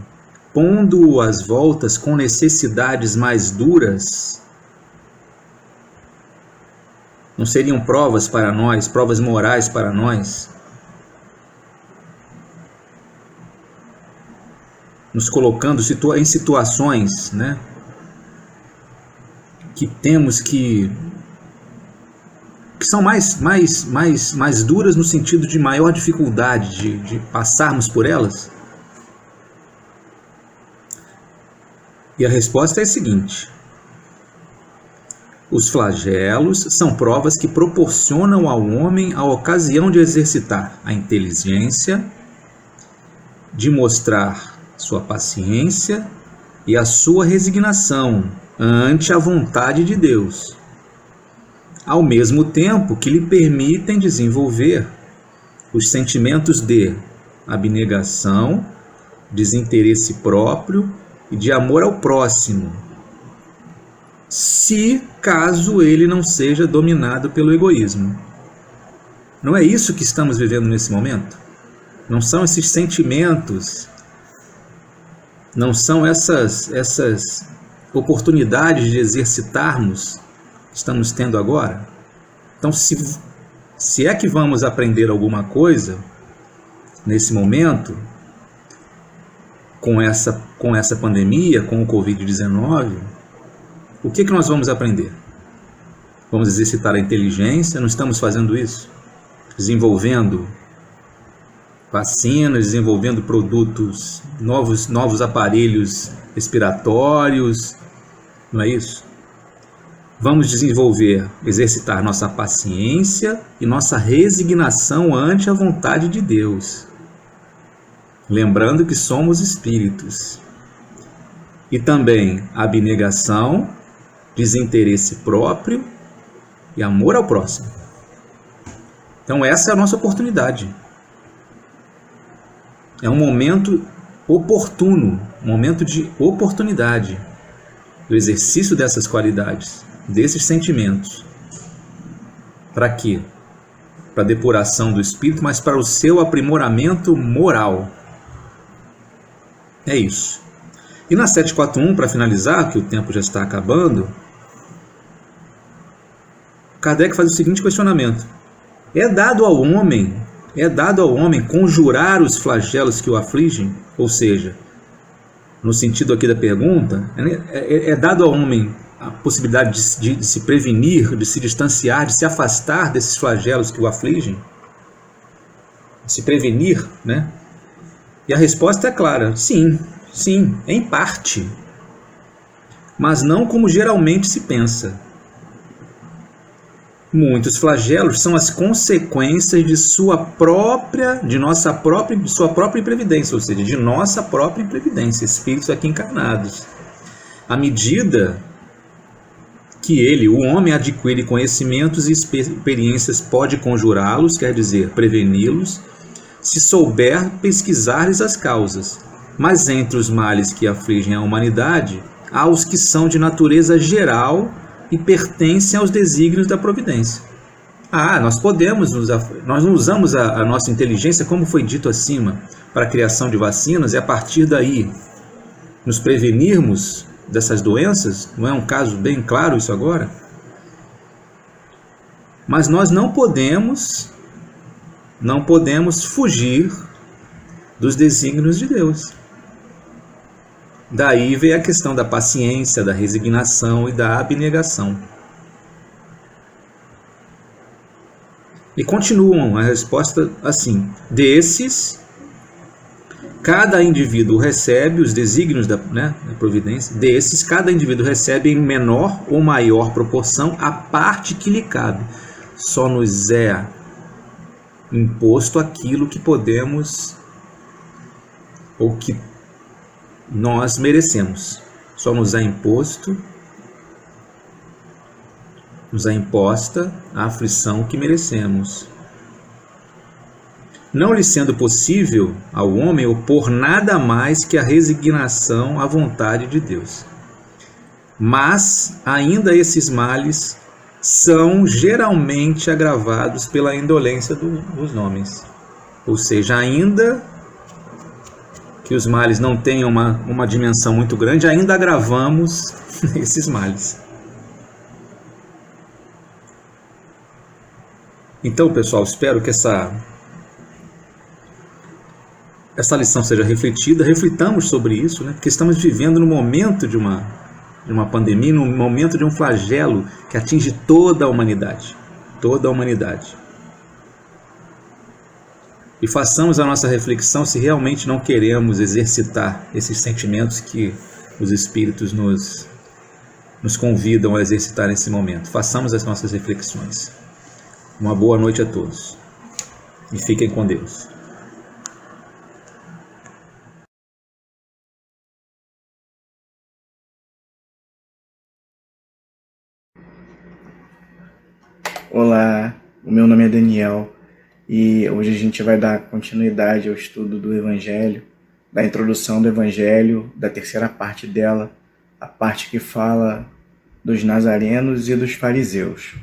pondo-o às voltas com necessidades mais duras? Não seriam provas para nós, provas morais para nós? Nos colocando em situações, né, que temos que são mais duras no sentido de maior dificuldade de passarmos por elas? E a resposta é a seguinte: os flagelos são provas que proporcionam ao homem a ocasião de exercitar a inteligência, de mostrar sua paciência e a sua resignação ante a vontade de Deus, ao mesmo tempo que lhe permitem desenvolver os sentimentos de abnegação, desinteresse próprio e de amor ao próximo, caso ele não seja dominado pelo egoísmo. Não é isso que estamos vivendo nesse momento? Não são esses sentimentos, não são essas oportunidades de exercitarmos que estamos tendo agora? Então, se é que vamos aprender alguma coisa nesse momento, com essa pandemia, com o Covid-19, o que nós vamos aprender? Vamos exercitar a inteligência? Não estamos fazendo isso? Desenvolvendo vacinas, desenvolvendo produtos, novos aparelhos respiratórios, não é isso? Vamos exercitar nossa paciência e nossa resignação ante a vontade de Deus, lembrando que somos espíritos. E também abnegação, desinteresse próprio e amor ao próximo. Então essa é a nossa oportunidade. É um momento oportuno, um momento de oportunidade do exercício dessas qualidades, desses sentimentos. Para quê? Para a depuração do espírito, mas para o seu aprimoramento moral. É isso. E na 741, para finalizar, que o tempo já está acabando, Kardec faz o seguinte questionamento: é dado ao homem conjurar os flagelos que o afligem? Ou seja, no sentido aqui da pergunta, é dado ao homem a possibilidade de se prevenir, de se distanciar, de se afastar desses flagelos que o afligem? De se prevenir, né? E a resposta é clara: sim, em parte, mas não como geralmente se pensa. Muitos flagelos são as consequências de sua própria imprevidência, ou seja, de nossa própria imprevidência, espíritos aqui encarnados. À medida que o homem, adquire conhecimentos e experiências, pode conjurá-los, quer dizer, preveni-los, se souber pesquisar-lhes as causas. Mas entre os males que afligem a humanidade, aos que são de natureza geral e pertencem aos desígnios da providência. Nós não usamos a nossa inteligência, como foi dito acima, para a criação de vacinas, e a partir daí nos prevenirmos dessas doenças. Não é um caso bem claro isso agora? Mas nós não podemos fugir dos desígnios de Deus. Daí vem a questão da paciência, da resignação e da abnegação. E continuam a resposta assim: desses, cada indivíduo recebe os desígnios da providência. Desses, cada indivíduo recebe em menor ou maior proporção a parte que lhe cabe. Só nos é imposto aquilo que podemos ou que nós merecemos. Só nos é imposta a aflição que merecemos, não lhe sendo possível ao homem opor nada mais que a resignação à vontade de Deus. Mas ainda esses males são geralmente agravados pela indolência dos homens. Ou seja, ainda que os males não tenham uma dimensão muito grande, ainda agravamos esses males. Então, pessoal, espero que essa lição seja refletida. Reflitamos sobre isso, porque estamos vivendo no momento de uma pandemia, no momento de um flagelo que atinge toda a humanidade. Toda a humanidade. E façamos a nossa reflexão se realmente não queremos exercitar esses sentimentos que os Espíritos nos convidam a exercitar nesse momento. Façamos as nossas reflexões. Uma boa noite a todos. E fiquem com Deus. Olá, o meu nome é Daniel e hoje a gente vai dar continuidade ao estudo do Evangelho, da introdução do Evangelho, da terceira parte dela, a parte que fala dos nazarenos e dos fariseus.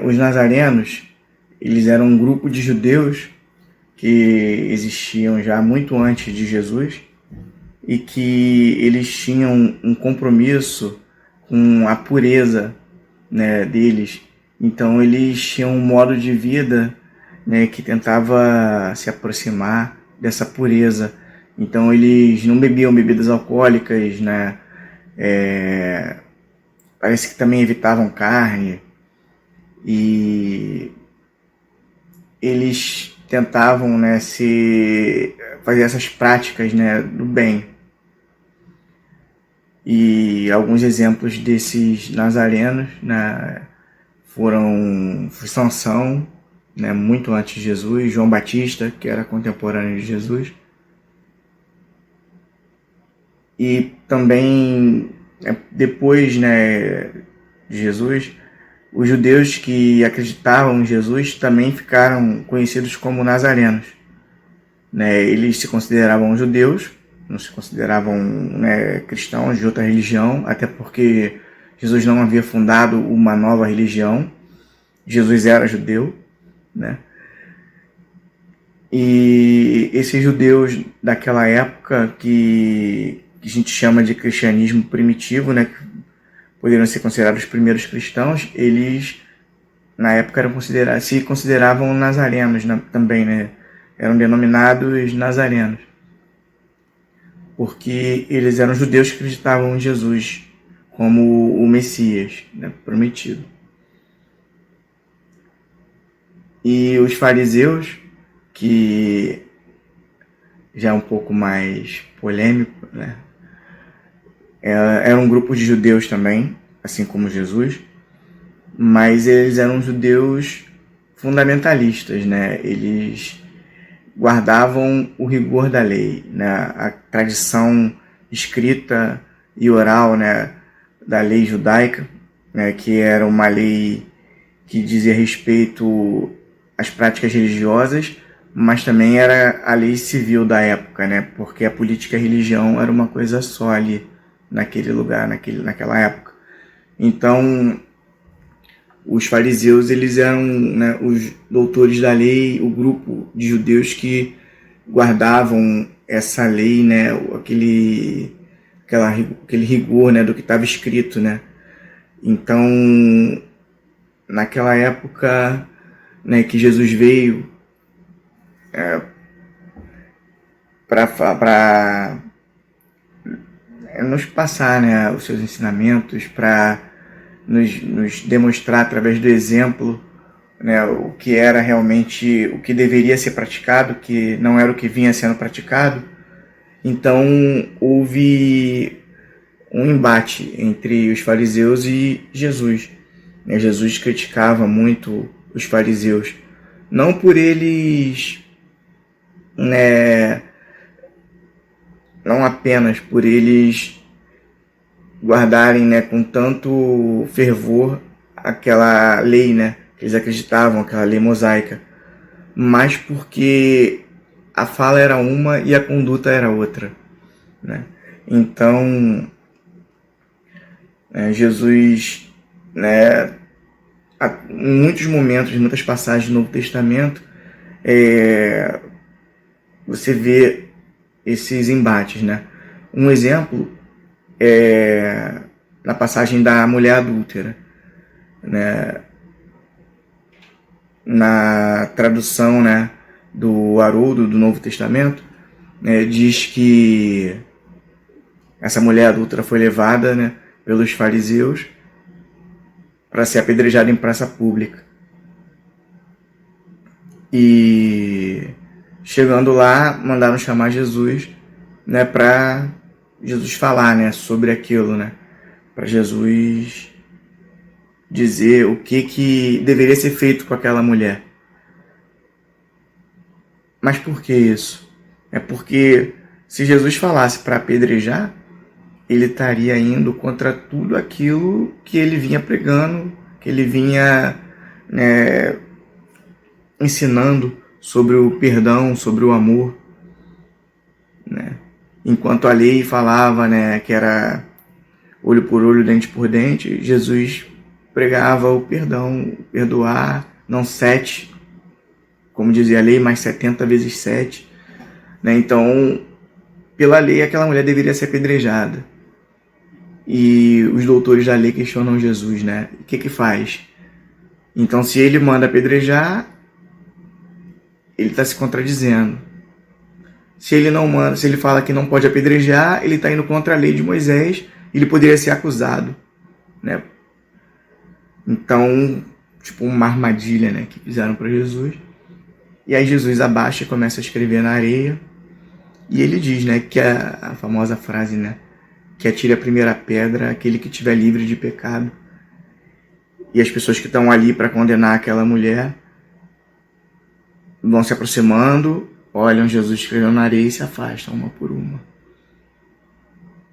Os nazarenos, eles eram um grupo de judeus que existiam já muito antes de Jesus e que eles tinham um compromisso com a pureza, deles. Então eles tinham um modo de vida, que tentava se aproximar dessa pureza. Então eles não bebiam bebidas alcoólicas, parece que também evitavam carne, e eles tentavam fazer essas práticas do bem. E alguns exemplos desses nazarenos foram Sansão, muito antes de Jesus, João Batista, que era contemporâneo de Jesus, e também depois de Jesus, os judeus que acreditavam em Jesus também ficaram conhecidos como nazarenos. Eles se consideravam judeus, não se consideravam cristãos de outra religião, até porque Jesus não havia fundado uma nova religião. Jesus era judeu, E esses judeus daquela época, que a gente chama de cristianismo primitivo, que poderiam ser considerados os primeiros cristãos, eles na época se consideravam nazarenos também, eram denominados nazarenos, porque eles eram judeus que acreditavam em Jesus como o Messias, prometido. E os fariseus, que já é um pouco mais polêmico, era um grupo de judeus também, assim como Jesus, mas eles eram judeus fundamentalistas, Eles guardavam o rigor da lei, a tradição escrita e oral, da lei judaica, que era uma lei que dizia respeito às práticas religiosas, mas também era a lei civil da época, né? Porque a política e a religião era uma coisa só ali, naquele lugar, naquela época. Então, os fariseus, eles eram, né, os doutores da lei, o grupo de judeus que guardavam essa lei, né, aquele rigor, né, do que estava escrito, né. Então, naquela época, né, que Jesus veio para nos passar, né, os seus ensinamentos, para nos demonstrar através do exemplo, né, o que era realmente, o que deveria ser praticado, que não era o que vinha sendo praticado. Então houve um embate entre os fariseus e Jesus. Jesus criticava muito os fariseus, não por eles, né, não apenas por eles guardarem, né, com tanto fervor aquela lei, né, que eles acreditavam, aquela lei mosaica, mas porque a fala era uma e a conduta era outra, né? Então, Jesus, né, em muitos momentos, em muitas passagens do Novo Testamento, você vê esses embates, né? Um exemplo é na passagem da mulher adúltera, né? Na tradução, né, do Haroldo do Novo Testamento, diz que essa mulher adúltera foi levada, né, pelos fariseus para ser apedrejada em praça pública. E chegando lá, mandaram chamar Jesus, né, para Jesus falar, né, sobre aquilo, né, para Jesus dizer o que deveria ser feito com aquela mulher. Mas por que isso? É porque se Jesus falasse para apedrejar, ele estaria indo contra tudo aquilo que ele vinha pregando, que ele vinha, né, ensinando sobre o perdão, sobre o amor, né? Enquanto a lei falava, né, que era olho por olho, dente por dente, Jesus pregava o perdão, perdoar, não 7, como dizia a lei, mas 70 vezes 7. Né? Então, pela lei, aquela mulher deveria ser apedrejada. E os doutores da lei questionam Jesus, né? O que faz? Então, se ele manda apedrejar, ele está se contradizendo. Se ele não manda, se ele fala que não pode apedrejar, ele está indo contra a lei de Moisés, ele poderia ser acusado, né? Então, tipo uma armadilha, né, que fizeram para Jesus. E aí Jesus abaixa e começa a escrever na areia. E ele diz, né, que a famosa frase, né, que atire a primeira pedra aquele que estiver livre de pecado. E as pessoas que estão ali para condenar aquela mulher vão se aproximando, olham Jesus escrevendo na areia e se afastam uma por uma.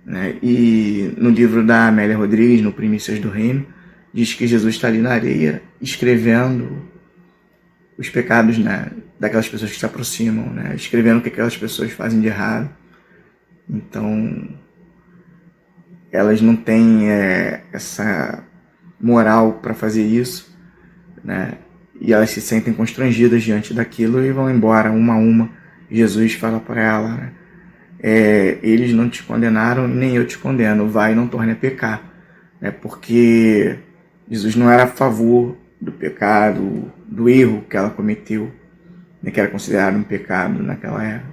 Né? E no livro da Amélia Rodrigues, no Primícias do Reino, diz que Jesus está ali na areia escrevendo os pecados, né, daquelas pessoas que se aproximam, né, escrevendo o que aquelas pessoas fazem de errado. Então, elas não têm essa moral para fazer isso, né, e elas se sentem constrangidas diante daquilo e vão embora uma a uma. Jesus fala para ela, né, eles não te condenaram, nem eu te condeno, vai e não torne a pecar, né, porque Jesus não era a favor do pecado, do erro que ela cometeu, né, que era considerado um pecado naquela época,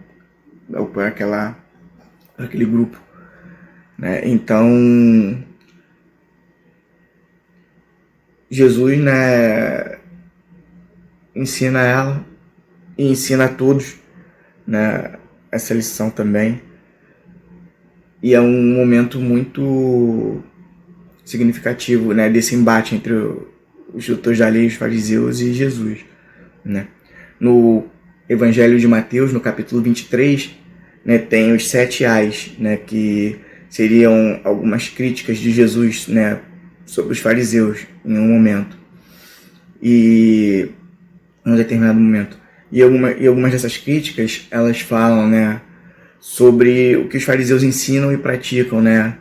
ou por aquele grupo, né? Então, Jesus, né, ensina ela e ensina a todos, né, essa lição também. E é um momento muito significativo, né, desse embate entre os doutores da lei, os fariseus e Jesus, né? No Evangelho de Mateus, no capítulo 23, né, tem os 7 ais, né, que seriam algumas críticas de Jesus, né, sobre os fariseus em um momento. E em um determinado momento. E algumas dessas críticas, elas falam, né, sobre o que os fariseus ensinam e praticam, né?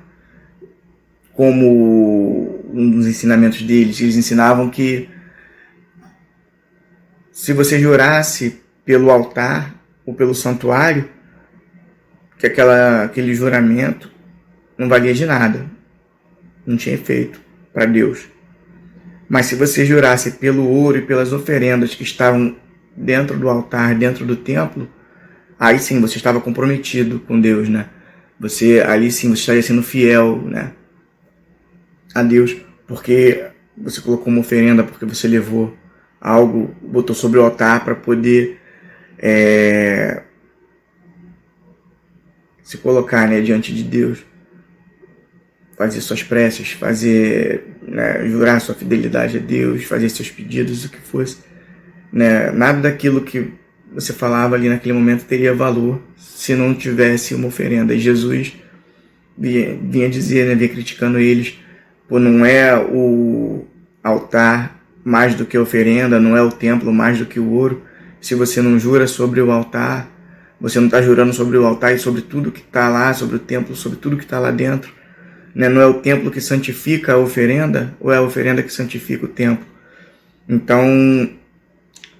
Como um dos ensinamentos deles, eles ensinavam que se você jurasse pelo altar ou pelo santuário, que aquele juramento não valia de nada, não tinha efeito para Deus. Mas se você jurasse pelo ouro e pelas oferendas que estavam dentro do altar, dentro do templo, aí sim você estava comprometido com Deus, né? Ali sim você estaria sendo fiel, né, a Deus, porque você colocou uma oferenda, porque você levou algo, botou sobre o altar para poder se colocar, né, diante de Deus, fazer suas preces, né, jurar sua fidelidade a Deus, fazer seus pedidos, o que fosse, né? Nada daquilo que você falava ali naquele momento teria valor se não tivesse uma oferenda. E Jesus vinha dizer, né, vinha criticando eles, não é o altar mais do que a oferenda, não é o templo mais do que o ouro. Se você não jura sobre o altar, você não está jurando sobre o altar e sobre tudo que está lá, sobre o templo, sobre tudo que está lá dentro, né? Não é o templo que santifica a oferenda, ou é a oferenda que santifica o templo? Então,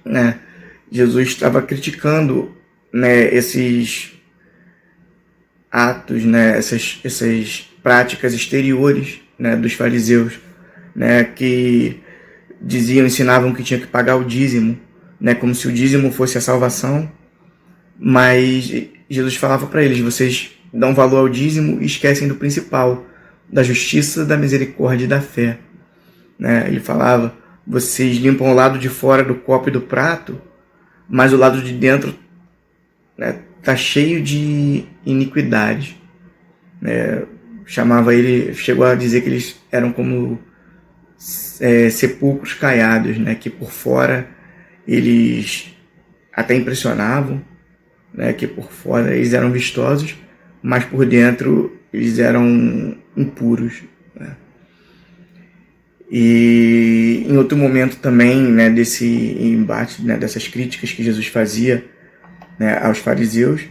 né, Jesus estava criticando, né, esses atos, né, essas práticas exteriores, né, dos fariseus, né, que ensinavam que tinha que pagar o dízimo, né, como se o dízimo fosse a salvação. Mas Jesus falava para eles: vocês dão valor ao dízimo e esquecem do principal, da justiça, da misericórdia e da fé, né? Ele falava: vocês limpam o lado de fora do copo e do prato, mas o lado de dentro, né, tá cheio de iniquidade, né? Chegou a dizer que eles eram como sepulcros caiados, né? Que por fora eles até impressionavam, né? Que por fora eles eram vistosos, mas por dentro eles eram impuros, né? E em outro momento também, né, desse embate, né, dessas críticas que Jesus fazia, né, aos fariseus,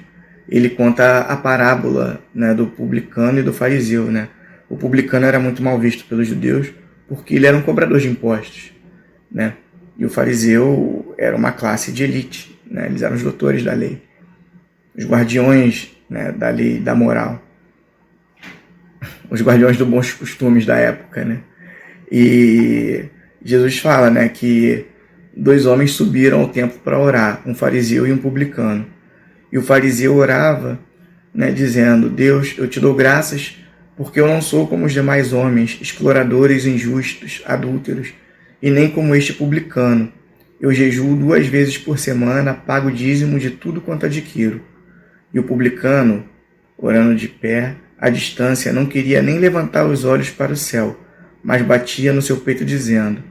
ele conta a parábola, né, do publicano e do fariseu, né? O publicano era muito mal visto pelos judeus porque ele era um cobrador de impostos, né? E o fariseu era uma classe de elite, né? Eles eram os doutores da lei, os guardiões, né, da lei, da moral, os guardiões dos bons costumes da época, né? E Jesus fala, né, que 2 homens subiram ao templo para orar, um fariseu e um publicano. E o fariseu orava, né, dizendo: Deus, eu te dou graças porque eu não sou como os demais homens, exploradores, injustos, adúlteros, e nem como este publicano. Eu jejuo 2 vezes por semana, pago o dízimo de tudo quanto adquiro. E o publicano, orando de pé, à distância, não queria nem levantar os olhos para o céu, mas batia no seu peito dizendo: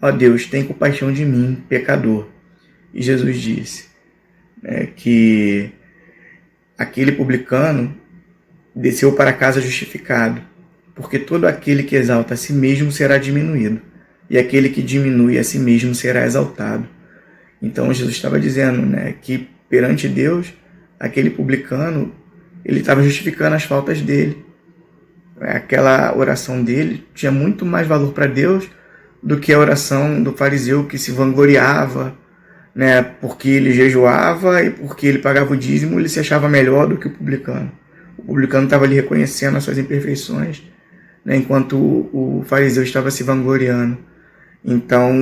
ó Deus, tem compaixão de mim, pecador. E Jesus disse, né, que aquele publicano desceu para casa justificado, porque todo aquele que exalta a si mesmo será diminuído, e aquele que diminui a si mesmo será exaltado. Então Jesus estava dizendo, né, que perante Deus, aquele publicano, ele estava justificando as faltas dele. Aquela oração dele tinha muito mais valor para Deus do que a oração do fariseu que se vangloriava, né, porque ele jejuava e porque ele pagava o dízimo, ele se achava melhor do que o publicano. O publicano estava ali reconhecendo as suas imperfeições, né, enquanto o fariseu estava se vangloriando. Então,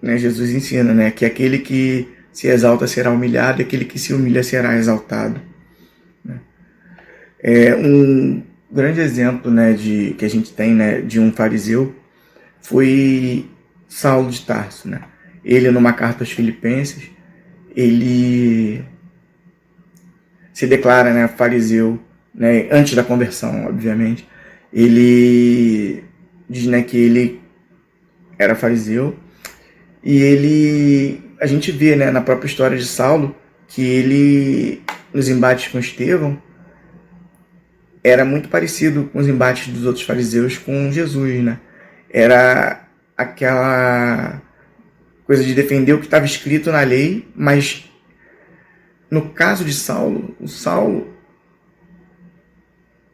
né, Jesus ensina, né, que aquele que se exalta será humilhado e aquele que se humilha será exaltado, né? Um grande exemplo, né, que a gente tem, né, de um fariseu foi Saulo de Tarso, né? Ele, numa carta aos Filipenses, ele se declara, né, fariseu, né, antes da conversão, obviamente. Ele diz, né, que ele era fariseu, e a gente vê, né, na própria história de Saulo que ele, nos embates com Estevão, era muito parecido com os embates dos outros fariseus com Jesus, né? Era aquela coisa de defender o que estava escrito na lei, mas No caso de Saulo, o Saulo,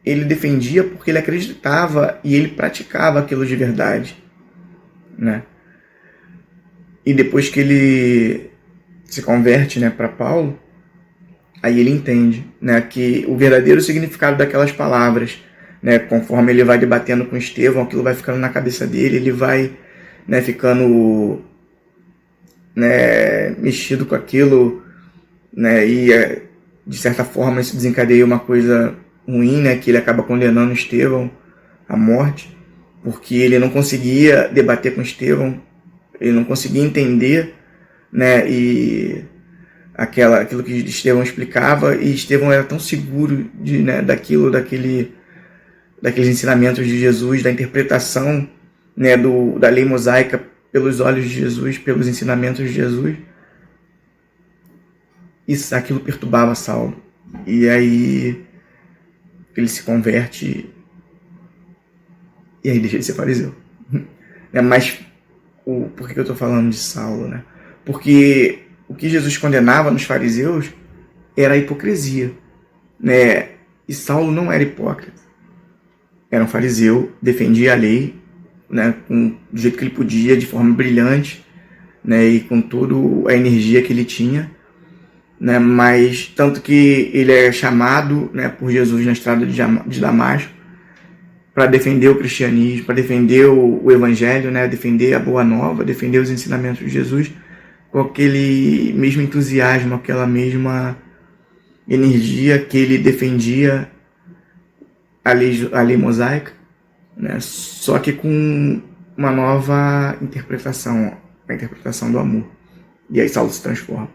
ele defendia porque ele acreditava e ele praticava aquilo de verdade, né? E depois que ele se converte, né, para Paulo, aí ele entende, né, que o verdadeiro significado daquelas palavras, né, conforme ele vai debatendo com Estevão, aquilo vai ficando na cabeça dele, ele vai, né, ficando, né, mexido com aquilo, né, e de certa forma isso desencadeia uma coisa ruim, né, que ele acaba condenando Estevão à morte, porque ele não conseguia debater com Estevão, ele não conseguia entender, né, e aquilo que Estevão explicava, e Estevão era tão seguro de, né, daqueles ensinamentos de Jesus, da interpretação, né, da lei mosaica pelos olhos de Jesus, pelos ensinamentos de Jesus. Isso, aquilo perturbava Saulo. E aí ele se converte e aí deixa de ser fariseu. Mas por que eu estou falando de Saulo, né? Porque o que Jesus condenava nos fariseus era a hipocrisia, né? E Saulo não era hipócrita. Era um fariseu, defendia a lei, né, do jeito que ele podia, de forma brilhante, né, e com toda a energia que ele tinha, né, mas tanto que ele é chamado, né, por Jesus na estrada de Damasco para defender o cristianismo, para defender o evangelho, né, defender a boa nova, defender os ensinamentos de Jesus, com aquele mesmo entusiasmo, aquela mesma energia que ele defendia a lei mosaica, né? Só que com uma nova interpretação, a interpretação do amor. E aí Saulo se transforma.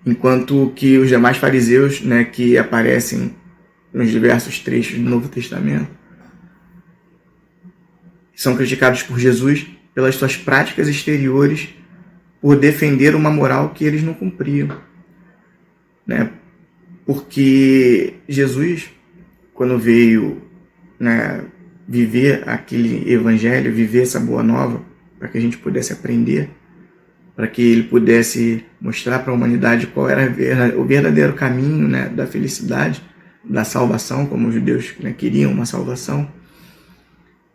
Enquanto que os demais fariseus, né, que aparecem nos diversos trechos do Novo Testamento, são criticados por Jesus pelas suas práticas exteriores, por defender uma moral que eles não cumpriam, né? Porque Jesus, quando veio, né, viver aquele evangelho, viver essa boa nova, para que a gente pudesse aprender, para que ele pudesse mostrar para a humanidade qual era o verdadeiro caminho, né, da felicidade, da salvação, como os judeus, né, queriam uma salvação,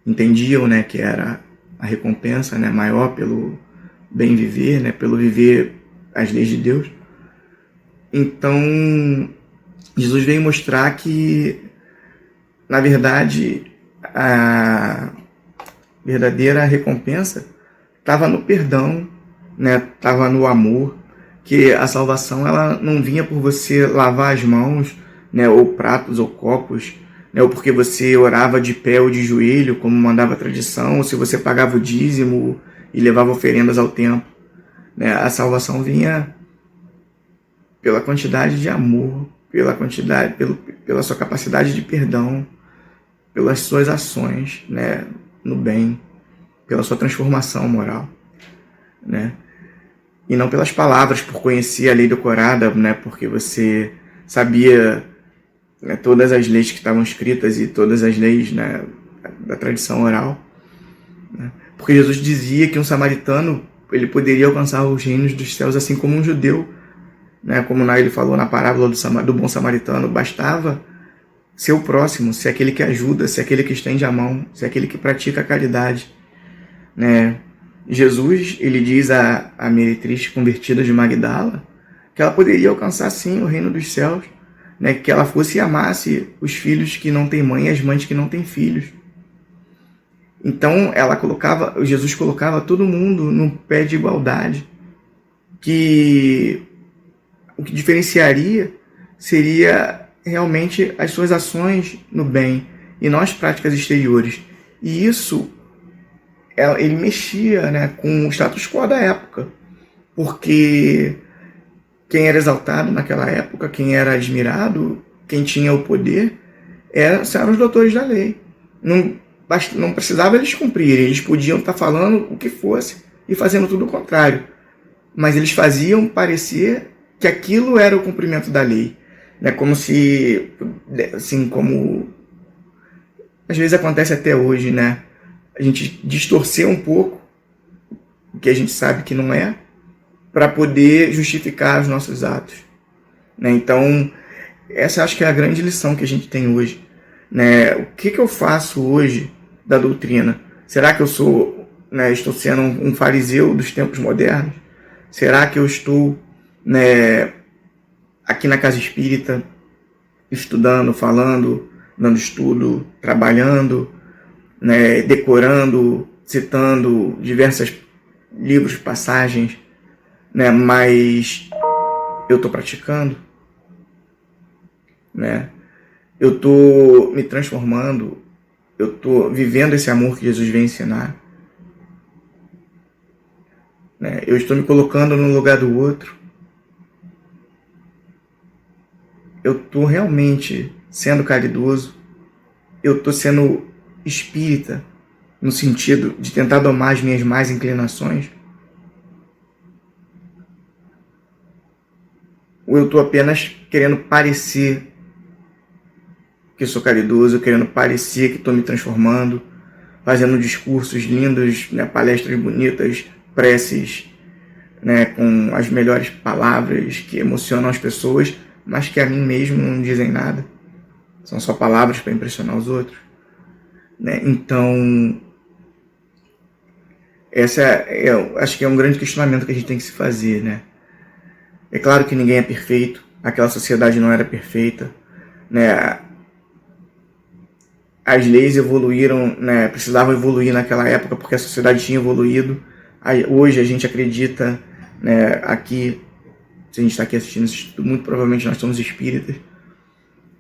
entendiam, né, que era a recompensa, né, maior pelo bem viver, né, pelo viver as leis de Deus. Então Jesus veio mostrar que, na verdade, a verdadeira recompensa estava no perdão, né? Estava no amor, que a salvação ela não vinha por você lavar as mãos, né? Ou pratos ou copos, né? Ou porque você orava de pé ou de joelho, como mandava a tradição, ou se você pagava o dízimo e levava oferendas ao templo, né? A salvação vinha pela quantidade de amor, pela sua capacidade de perdão, pelas suas ações, né, no bem, pela sua transformação moral, né, e não pelas palavras, por conhecer a lei decorada, né, porque você sabia, né, todas as leis que estavam escritas e todas as leis, né, da tradição oral, né, porque Jesus dizia que um samaritano ele poderia alcançar os reinos dos céus assim como um judeu, né, como ele falou na parábola do bom samaritano, bastava ser o próximo, ser aquele que ajuda, ser aquele que estende a mão, ser aquele que pratica a caridade, né? Jesus, ele diz a meretriz convertida de Magdala que ela poderia alcançar sim o reino dos céus, né? Que ela fosse e amasse os filhos que não têm mãe e as mães que não têm filhos. Então Jesus colocava todo mundo no pé de igualdade, que o que diferenciaria seria realmente as suas ações no bem e não as práticas exteriores. E isso, ele mexia, né, com o status quo da época, porque quem era exaltado naquela época, quem era admirado, quem tinha o poder, eram os doutores da lei. Não precisava eles cumprirem, eles podiam estar falando o que fosse e fazendo tudo o contrário, mas eles faziam parecer que aquilo era o cumprimento da lei, né? Como se, assim, como às vezes acontece até hoje, né? A gente distorcer um pouco o que a gente sabe que não é, para poder justificar os nossos atos. né? Então, essa acho que é a grande lição que a gente tem hoje, né? O que eu faço hoje da doutrina? Será que eu sou, né, estou sendo um fariseu dos tempos modernos? Será que eu estou, né, aqui na casa espírita, estudando, falando, dando estudo, trabalhando, né, decorando, citando diversos livros, passagens, né, mas eu estou praticando, né? Eu estou me transformando, eu estou vivendo esse amor que Jesus vem ensinar, né? Eu estou me colocando no lugar do outro. Eu estou realmente sendo caridoso. Eu estou sendo espírita no sentido de tentar domar as minhas más inclinações. Ou eu estou apenas querendo parecer que sou caridoso, querendo parecer que estou me transformando, fazendo discursos lindos, né, palestras bonitas, preces, né, com as melhores palavras que emocionam as pessoas, mas que a mim mesmo não dizem nada. São só palavras para impressionar os outros, né? Então, acho que é um grande questionamento que a gente tem que se fazer, né? É claro que ninguém é perfeito, aquela sociedade não era perfeita, né? As leis evoluíram, né? Precisavam evoluir naquela época porque a sociedade tinha evoluído. Hoje a gente acredita, né, aqui, se a gente está aqui assistindo isso, muito provavelmente nós somos espíritas,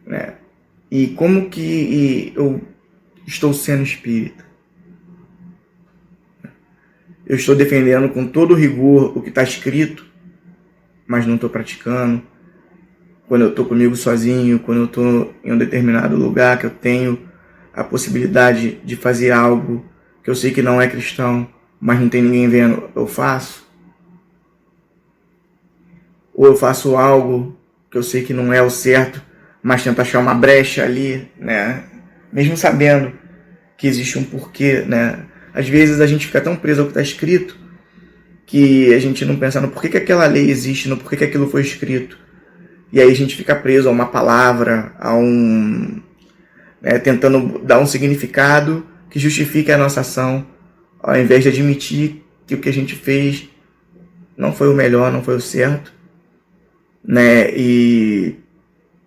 né? E como que eu estou sendo espírita? Eu estou defendendo com todo rigor o que está escrito, mas não estou praticando. Quando eu estou comigo sozinho, quando eu estou em um determinado lugar que eu tenho a possibilidade de fazer algo que eu sei que não é cristão, mas não tem ninguém vendo, eu faço. Ou eu faço algo que eu sei que não é o certo, mas tento achar uma brecha ali, né? Mesmo sabendo que existe um porquê, né? Às vezes a gente fica tão preso ao que está escrito que a gente não pensa no porquê que aquela lei existe, no porquê que aquilo foi escrito. E aí a gente fica preso a uma palavra, né, tentando dar um significado que justifique a nossa ação, ao invés de admitir que o que a gente fez não foi o melhor, não foi o certo, né, e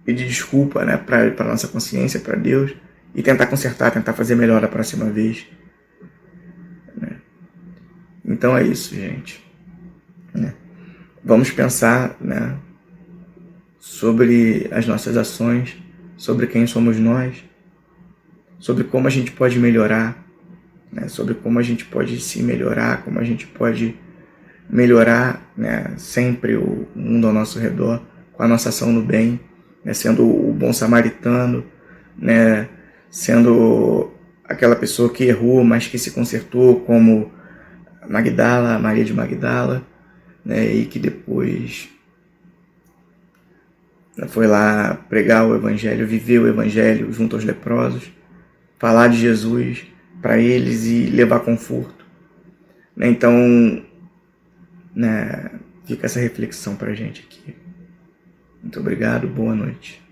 pedir desculpa, né, para a nossa consciência, para Deus, e tentar consertar, tentar fazer melhor a próxima vez, né. Então é isso, gente, né. Vamos pensar, né, sobre as nossas ações, sobre quem somos nós, sobre como a gente pode melhorar, né, sobre como a gente pode se melhorar, como a gente pode melhorar, né, sempre o mundo ao nosso redor, com a nossa ação no bem, né, sendo o bom samaritano, né, sendo aquela pessoa que errou, mas que se consertou, como Magdala, Maria de Magdala, né, e que depois foi lá pregar o evangelho, viver o evangelho junto aos leprosos, falar de Jesus para eles e levar conforto, né? Então, né, fica essa reflexão para a gente aqui. Muito obrigado, boa noite.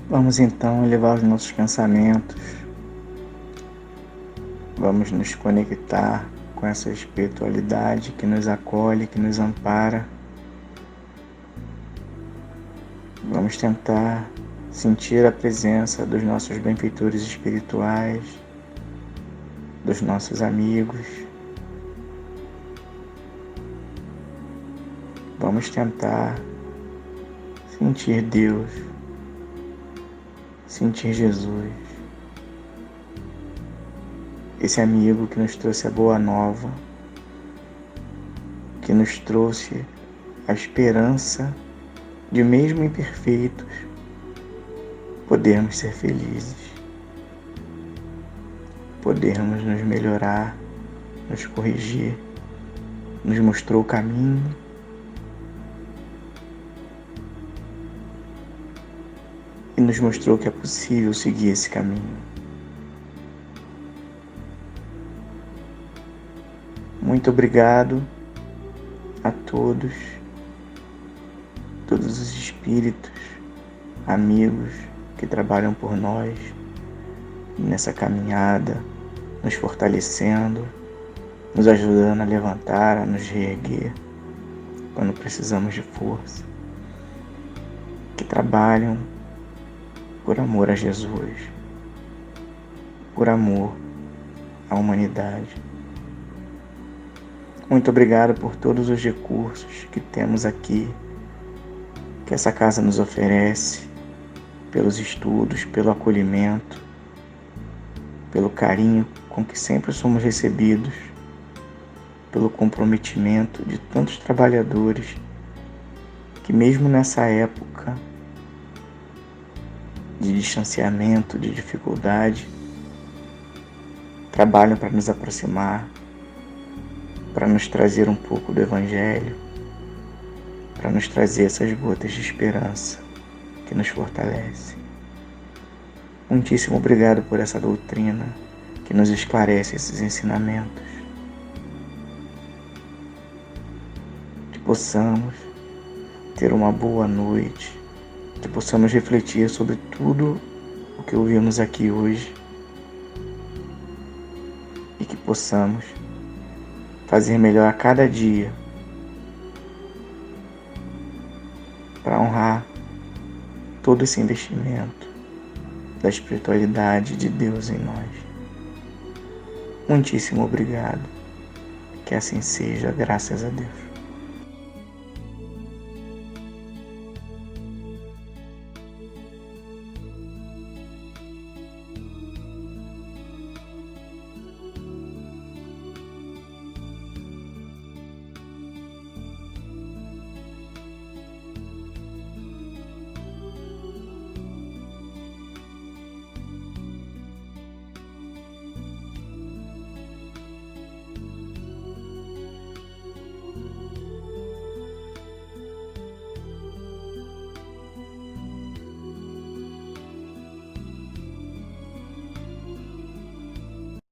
Vamos então elevar os nossos pensamentos, vamos nos conectar com essa espiritualidade que nos acolhe, que nos ampara. Vamos tentar sentir a presença dos nossos benfeitores espirituais, dos nossos amigos. Vamos tentar sentir Deus, sentir Jesus, esse amigo que nos trouxe a boa nova, que nos trouxe a esperança de, mesmo imperfeitos, podermos ser felizes, podermos nos melhorar, nos corrigir, nos mostrou o caminho e nos mostrou que é possível seguir esse caminho. Muito obrigado a todos espíritos, amigos que trabalham por nós nessa caminhada, nos fortalecendo, nos ajudando a levantar, a nos reerguer quando precisamos de força, que trabalham por amor a Jesus, por amor à humanidade. Muito obrigado por todos os recursos que temos aqui, que essa casa nos oferece, pelos estudos, pelo acolhimento, pelo carinho com que sempre somos recebidos, pelo comprometimento de tantos trabalhadores que mesmo nessa época de distanciamento, de dificuldade, trabalham para nos aproximar, para nos trazer um pouco do Evangelho, para nos trazer essas gotas de esperança que nos fortalece. Muitíssimo obrigado por essa doutrina que nos esclarece esses ensinamentos. Que possamos ter uma boa noite, que possamos refletir sobre tudo o que ouvimos aqui hoje e que possamos fazer melhor a cada dia para honrar todo esse investimento da espiritualidade de Deus em nós. Muitíssimo obrigado. Que assim seja, graças a Deus.